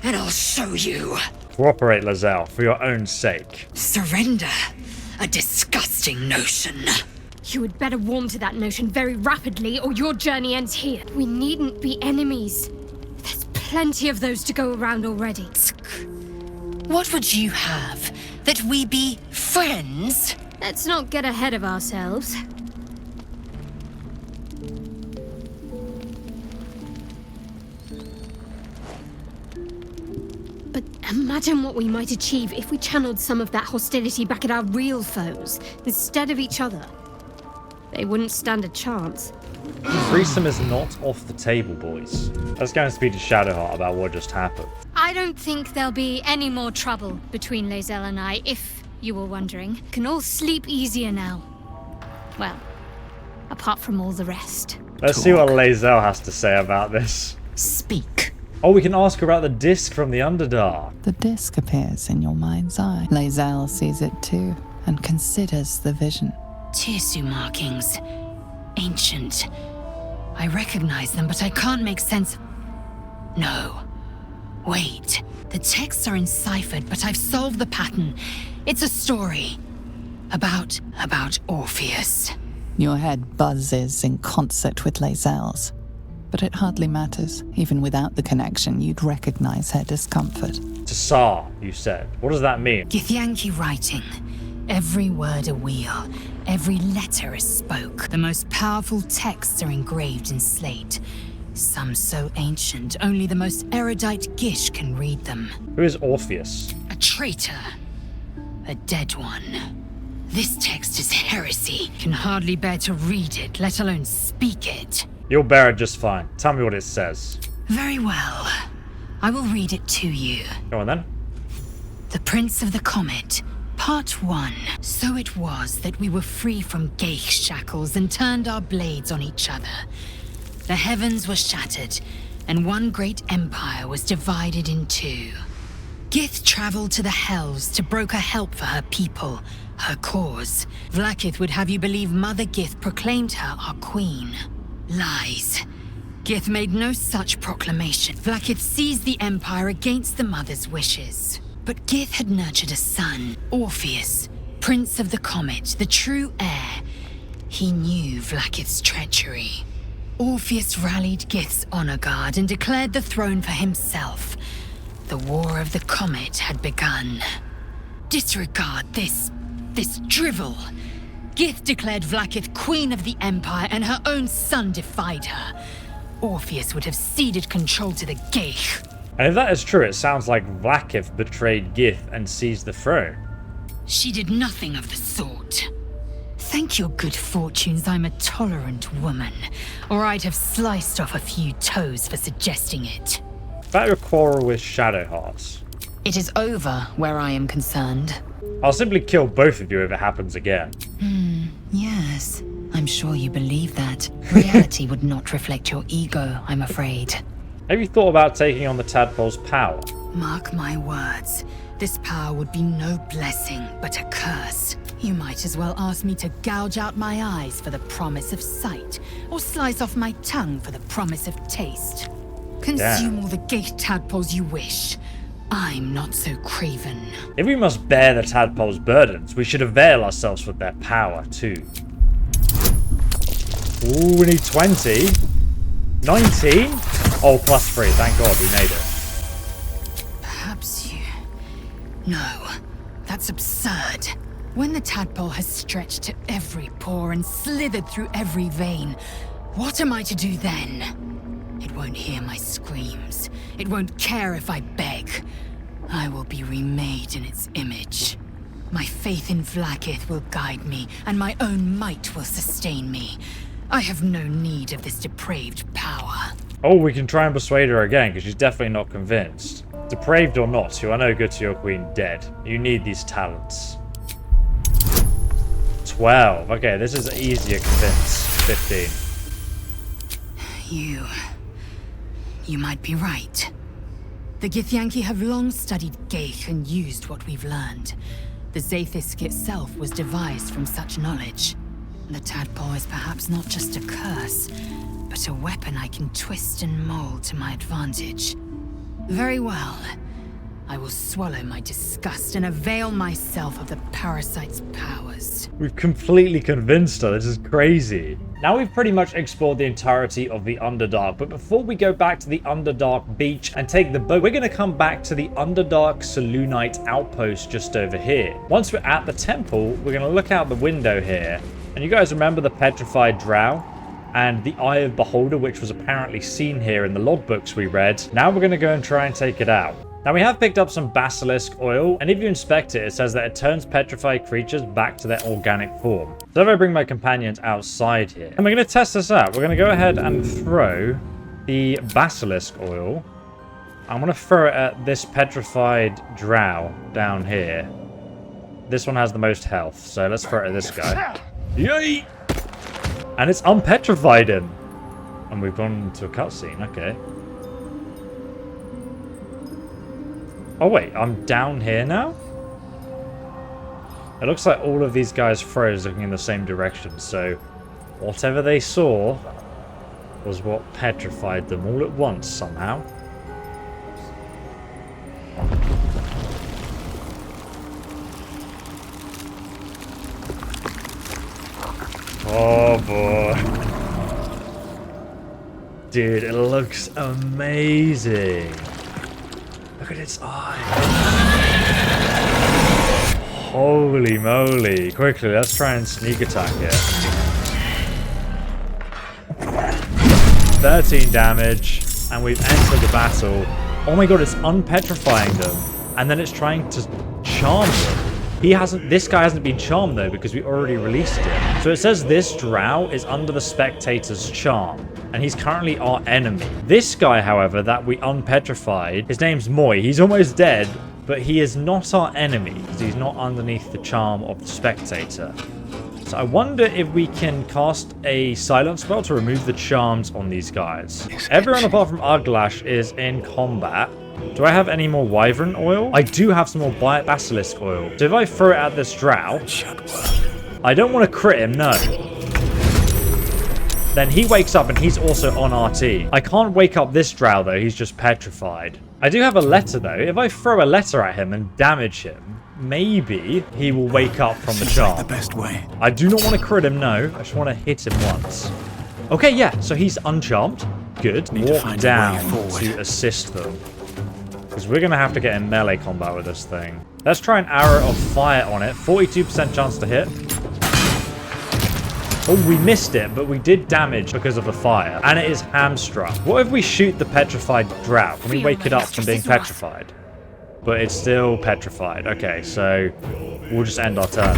and I'll show you. Cooperate, Lae'zel, for your own sake. Surrender. A disgusting notion. You had better warm to that notion very rapidly, or your journey ends here. We needn't be enemies. There's plenty of those to go around already. What would you have? That we be friends? Let's not get ahead of ourselves. But imagine what we might achieve if we channeled some of that hostility back at our real foes, instead of each other. They wouldn't stand a chance. Threesome is not off the table, boys. Let's go and speak to Shadowheart about what just happened. I don't think there'll be any more trouble between Lae'zel and I, if you were wondering. Can all sleep easier now. Well, apart from all the rest. Let's see what Lae'zel has to say about this. Speak. Oh, we can ask her about the disc from the Underdark. The disc appears in your mind's eye. Lae'zel sees it too, and considers the vision. Tissue markings. Ancient. I recognize them, but I can't make sense. No. Wait. The texts are enciphered, but I've solved the pattern. It's a story. About Orpheus. Your head buzzes in concert with Lae'zel's. But it hardly matters. Even without the connection, you'd recognize her discomfort. Sussur, you said. What does that mean? Githyanki writing. Every word a wheel. Every letter a spoke. The most powerful texts are engraved in slate. Some so ancient, only the most erudite Gish can read them. Who is Orpheus? A traitor. A dead one. This text is heresy. Can hardly bear to read it, let alone speak it. You'll bear it just fine. Tell me what it says. Very well. I will read it to you. Go on then. The Prince of the Comet, Part 1. So it was that we were free from Geich shackles and turned our blades on each other. The heavens were shattered, and one great empire was divided in two. Gith traveled to the Hells to broker help for her people, her cause. Vlaakith would have you believe Mother Gith proclaimed her our queen. Lies. Gith made no such proclamation. Vlaakith seized the empire against the mother's wishes. But Gith had nurtured a son, Orpheus, Prince of the Comet, the true heir. He knew Vlaakith's treachery. Orpheus rallied Gith's honor guard and declared the throne for himself. The War of the Comet had begun. Disregard this drivel. Gith declared Vlaakith queen of the empire and her own son defied her. Orpheus would have ceded control to the Geich. And if that is true, it sounds like Vlaakith betrayed Gith and seized the throne. She did nothing of the sort. Thank your good fortunes I'm a tolerant woman, or I'd have sliced off a few toes for suggesting it. About your quarrel with Shadowheart. It is over where I am concerned. I'll simply kill both of you if it happens again. Yes. I'm sure you believe that. Reality would not reflect your ego, I'm afraid. Have you thought about taking on the tadpole's power? Mark my words. This power would be no blessing, but a curse. You might as well ask me to gouge out my eyes for the promise of sight, or slice off my tongue for the promise of taste. Consume all the gate tadpoles you wish. I'm not so craven. If we must bear the tadpoles' burdens, we should avail ourselves with their power, too. Ooh, we need 20. 19? Oh, +3. Thank God we made it. Perhaps you... No, that's absurd. When the tadpole has stretched to every pore and slithered through every vein, what am I to do then? It won't hear my screams. It won't care if I beg. I will be remade in its image. My faith in Vlaakith will guide me, and my own might will sustain me. I have no need of this depraved power. Oh, we can try and persuade her again, because she's definitely not convinced. Depraved or not, you are no good to your queen dead. You need these talents. 12. Okay, this is easier convince. 15. You might be right. The Githyanki have long studied Geich and used what we've learned. The Zaithisk itself was devised from such knowledge. The tadpole is perhaps not just a curse, but a weapon I can twist and mold to my advantage. Very well. I will swallow my disgust and avail myself of the parasite's powers. We've completely convinced her. This is crazy. Now we've pretty much explored the entirety of the Underdark, but before we go back to the Underdark beach and take the boat, we're going to come back to the Underdark selunite outpost just over here. Once we're at the temple, we're going to look out the window here. And you guys remember the petrified Drow and the Eye of Beholder, which was apparently seen here in the logbooks we read. Now we're going to go and try and take it out. Now we have picked up some basilisk oil, and if you inspect it, it says that it turns petrified creatures back to their organic form. So if I bring my companions outside here, and we're going to test this out. We're going to go ahead and throw the basilisk oil. I'm going to throw it at this petrified Drow down here. This one has the most health, so let's throw it at this guy. Yay! And it's unpetrified him. And we've gone into a cutscene, okay. Oh wait, I'm down here now? It looks like all of these guys froze looking in the same direction, so whatever they saw was what petrified them all at once somehow. Oh boy. Dude, it looks amazing. Look at its eye. Holy moly. Quickly, let's try and sneak attack it. 13 damage, and we've entered the battle. Oh my god, it's unpetrifying them. And then it's trying to charm them. This guy hasn't been charmed though, because we already released him. So it says this Drow is under the spectator's charm, and he's currently our enemy. This guy, however, that we unpetrified, his name's Moy. He's almost dead, but he is not our enemy, because he's not underneath the charm of the spectator. So I wonder if we can cast a silence spell to remove the charms on these guys. Everyone apart from Uglash is in combat. Do I have any more wyvern oil? I do have some more basilisk oil. So if I throw it at this Drow, I don't want to crit him, no. Then he wakes up and he's also on our team. I can't wake up this Drow though, he's just petrified. I do have a letter though. If I throw a letter at him and damage him, maybe he will wake up from the charm. Like the best way. I do not want to crit him, no. I just want to hit him once. Okay, yeah, so he's uncharmed. Good. Walk down to assist them. Because we're going to have to get in melee combat with this thing. Let's try an arrow of fire on it. 42% chance to hit. Oh, we missed it, but we did damage because of the fire. And it is hamstrung. What if we shoot the petrified Drow? Can we wake it up from being petrified? But it's still petrified. Okay, so we'll just end our turn.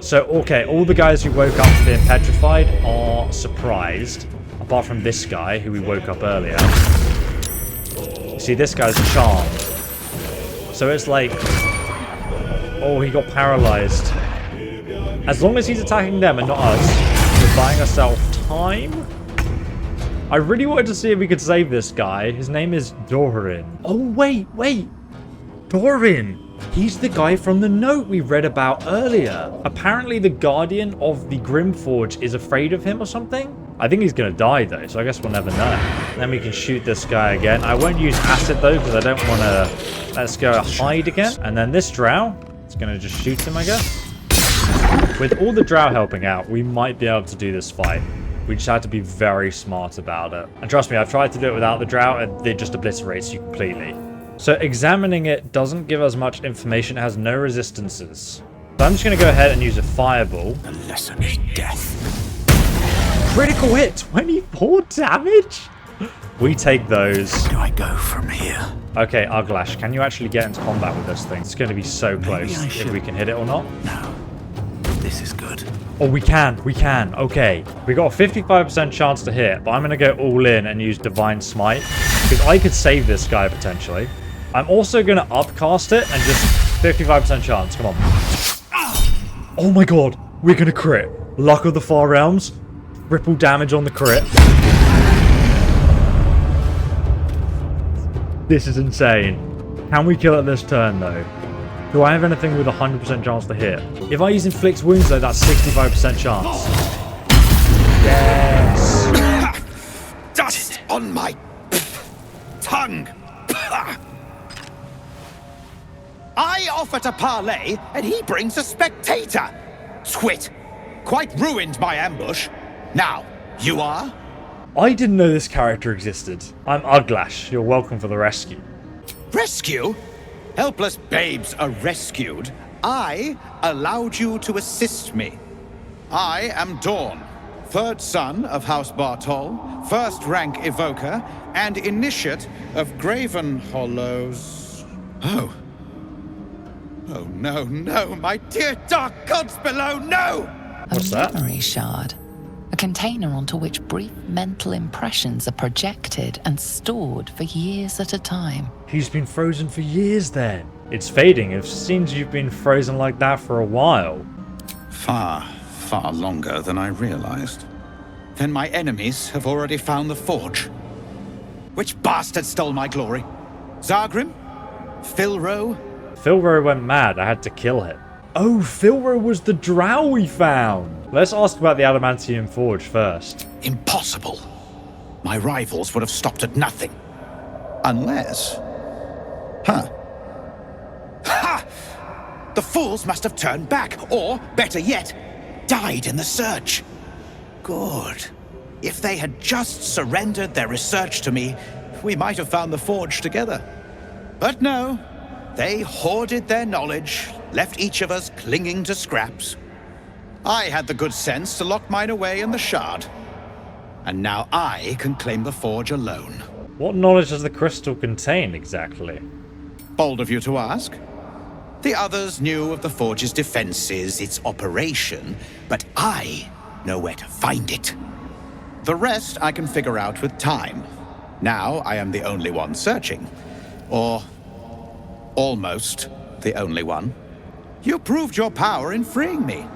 So, okay, all the guys who woke up from being petrified are surprised. Apart from this guy, who we woke up earlier. See, this guy's charmed. So it's like... Oh, he got paralyzed. As long as he's attacking them and not us, we're buying ourselves time. I really wanted to see if we could save this guy. His name is Dorin. Oh, wait. Dorin. He's the guy from the note we read about earlier. Apparently the guardian of the Grimforge is afraid of him or something. I think he's going to die though, so I guess we'll never know. Then we can shoot this guy again. I won't use acid though, because I don't want to... Let's go hide again. And then this drow is going to just shoot him, I guess. With all the drow helping out, we might be able to do this fight. We just have to be very smart about it. And trust me, I've tried to do it without the drow, and it just obliterates you completely. So examining it doesn't give us much information. It has no resistances. So I'm just going to go ahead and use a fireball. The lesson is death. Critical hit, 24 damage? We take those. Where do I go from here? Okay, Uglash, can you actually get into combat with this thing? It's going to be so close if we can hit it or not. No. This is good. Oh, we can. Okay. We got a 55% chance to hit, but I'm going to go all in and use Divine Smite, because I could save this guy potentially. I'm also going to upcast it and just 55% chance. Come on. Oh my god. We're going to crit. Luck of the Far Realms. Ripple damage on the crit. This is insane. Can we kill it this turn, though? Do I have anything with a 100% chance to hit? If I use Inflict Wounds, though, that's 65% chance. Yes! Dust on my tongue! I offer to parley, and he brings a spectator! Twit! Quite ruined my ambush. Now, you are? I didn't know this character existed. I'm Uglash. You're welcome for the rescue. Rescue? Helpless babes are rescued. I allowed you to assist me. I am Dawn, third son of House Bartol, first rank evoker, and initiate of Graven Hollows. Oh. Oh, no, my dear dark gods below, no! What's that? A memory shard. A container onto which brief mental impressions are projected and stored for years at a time. He's been frozen for years then. It's fading. It seems you've been frozen like that for a while. Far longer than I realized. Then my enemies have already found the forge. Which bastard stole my glory? Zargrim? Filro? Filro went mad. I had to kill him. Oh, Filro was the drow we found. Let's ask about the Adamantium Forge first. Impossible. My rivals would have stopped at nothing. Unless... Ha! The fools must have turned back, or, better yet, died in the search. Good. If they had just surrendered their research to me, we might have found the forge together. But no, they hoarded their knowledge, left each of us clinging to scraps. I had the good sense to lock mine away in the shard. And now I can claim the forge alone. What knowledge does the crystal contain, exactly? Bold of you to ask. The others knew of the forge's defenses, its operation, but I know where to find it. The rest I can figure out with time. Now I am the only one searching. Or almost the only one. You proved your power in freeing me.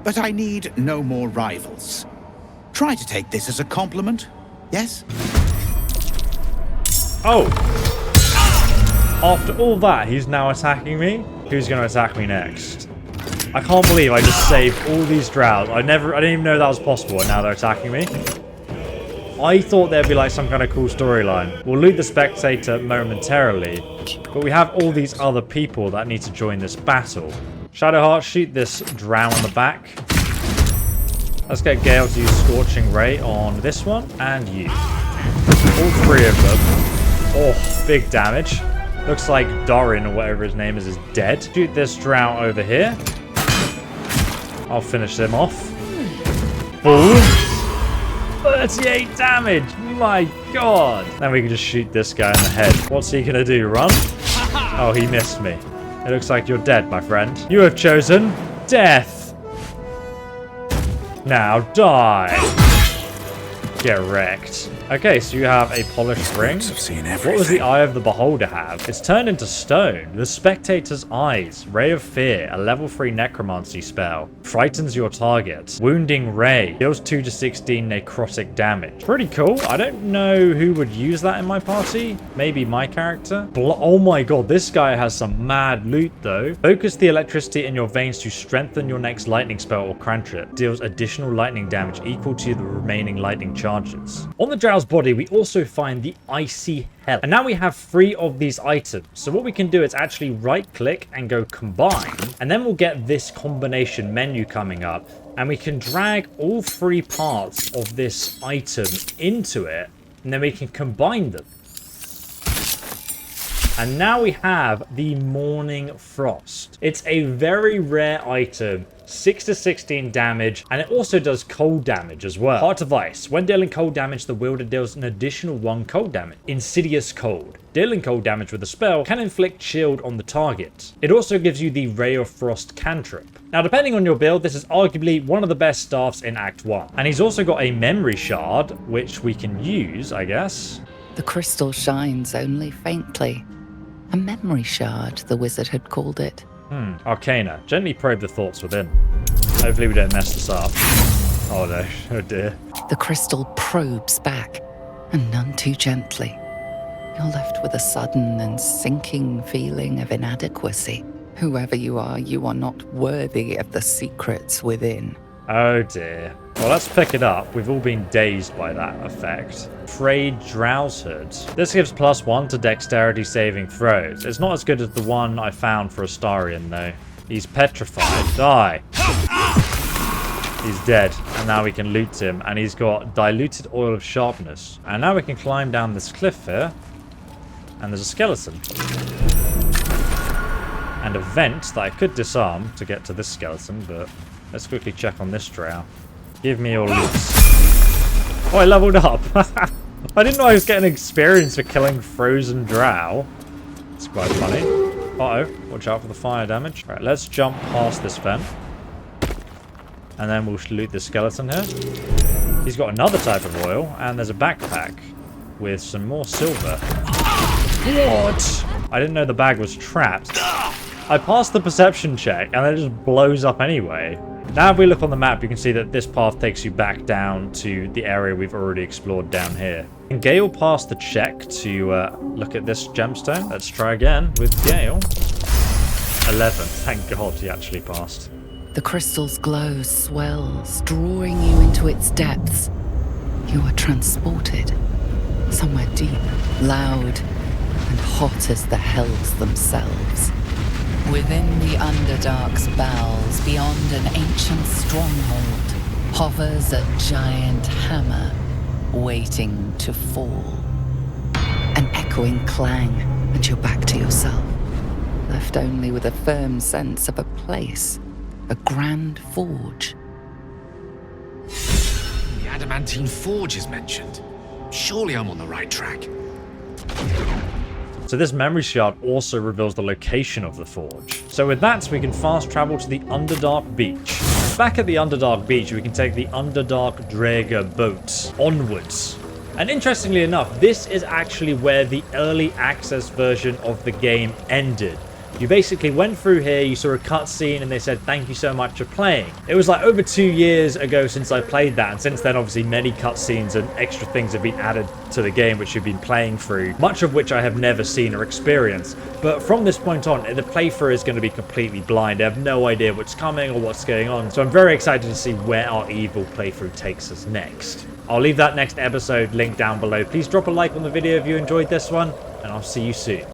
But I need no more rivals. Try to take this as a compliment, yes? Oh! After all that, he's now attacking me? Who's going to attack me next? I can't believe I just saved all these drows. I didn't even know that was possible, and now they're attacking me. I thought there'd be like some kind of cool storyline. We'll loot the spectator momentarily, but we have all these other people that need to join this battle. Shadowheart, shoot this drow on the back. Let's get Gale to use Scorching Ray on this one, and you. All three of them. Oh, big damage. Looks like Dorin, or whatever his name is dead. Shoot this drow over here. I'll finish him off. Boom. 38 damage! My god! Then we can just shoot this guy in the head. What's he gonna do, run? Oh, he missed me. It looks like you're dead, my friend. You have chosen death. Now die. Get wrecked. Okay, so you have a polished ring. What does the Eye of the Beholder have? It's turned into stone. The Spectator's Eyes. Ray of Fear. A level 3 necromancy spell. Frightens your target. Wounding Ray. Deals 2 to 16 necrotic damage. Pretty cool. I don't know who would use that in my party. Maybe my character. Oh my god, this guy has some mad loot though. Focus the electricity in your veins to strengthen your next lightning spell or cantrip. Deals additional lightning damage equal to the remaining lightning charges. On the Drow's body, we also find the Icy Hell. And now we have 3 of these items. So what we can do is actually right click and go combine. And then we'll get this combination menu coming up. And we can drag all 3 parts of this item into it. And then we can combine them. And now we have the Morning Frost. It's a very rare item. 6 to 16 damage, and it also does cold damage as well. Heart of Ice. When dealing cold damage, the wielder deals an additional 1 cold damage. Insidious Cold. Dealing cold damage with a spell can inflict shield on the target. It also gives you the Ray of Frost cantrip. Now, depending on your build, this is arguably one of the best staffs in Act 1. And he's also got a Memory Shard, which we can use, I guess. The crystal shines only faintly. A memory shard, the wizard had called it. Arcana. Gently probe the thoughts within. Hopefully we don't mess this up. Oh no. Oh dear. The crystal probes back, and none too gently. You're left with a sudden and sinking feeling of inadequacy. Whoever you are not worthy of the secrets within. Oh dear. Well, let's pick it up. We've all been dazed by that effect. Frayed Drowshood. This gives +1 to dexterity saving throws. It's not as good as the one I found for Astarion, though. He's petrified. Die. He's dead. And now we can loot him. And he's got diluted oil of sharpness. And now we can climb down this cliff here. And there's a skeleton. And a vent that I could disarm to get to this skeleton, but let's quickly check on this drow. Give me your loot. Oh, I leveled up. I didn't know I was getting experience for killing frozen drow. It's quite funny. Uh-oh. Watch out for the fire damage. All right, let's jump past this vent. And then we'll loot the skeleton here. He's got another type of oil, and there's a backpack with some more silver. What? I didn't know the bag was trapped. I passed the perception check, and then it just blows up anyway. Now if we look on the map, you can see that this path takes you back down to the area we've already explored down here. And Gale passed the check to look at this gemstone. Let's try again with Gale. 11. Thank God he actually passed. The crystal's glow swells, drawing you into its depths. You are transported somewhere deep, loud, and hot as the hells themselves. Within the Underdark's bowels, beyond an ancient stronghold, hovers a giant hammer, waiting to fall. An echoing clang, and you're back to yourself, left only with a firm sense of a place, a grand forge. The adamantine forge is mentioned. Surely I'm on the right track. So this memory shard also reveals the location of the forge. So with that, we can fast travel to the Underdark Beach. Back at the Underdark Beach, we can take the Underdark Draeger boat onwards. And interestingly enough, this is actually where the early access version of the game ended. You basically went through here, you saw a cutscene, and they said, thank you so much for playing. It was like over 2 years ago since I played that, and since then, obviously, many cutscenes and extra things have been added to the game, which you've been playing through, much of which I have never seen or experienced. But from this point on, the playthrough is going to be completely blind. I have no idea what's coming or what's going on, so I'm very excited to see where our evil playthrough takes us next. I'll leave that next episode link down below. Please drop a like on the video if you enjoyed this one, and I'll see you soon.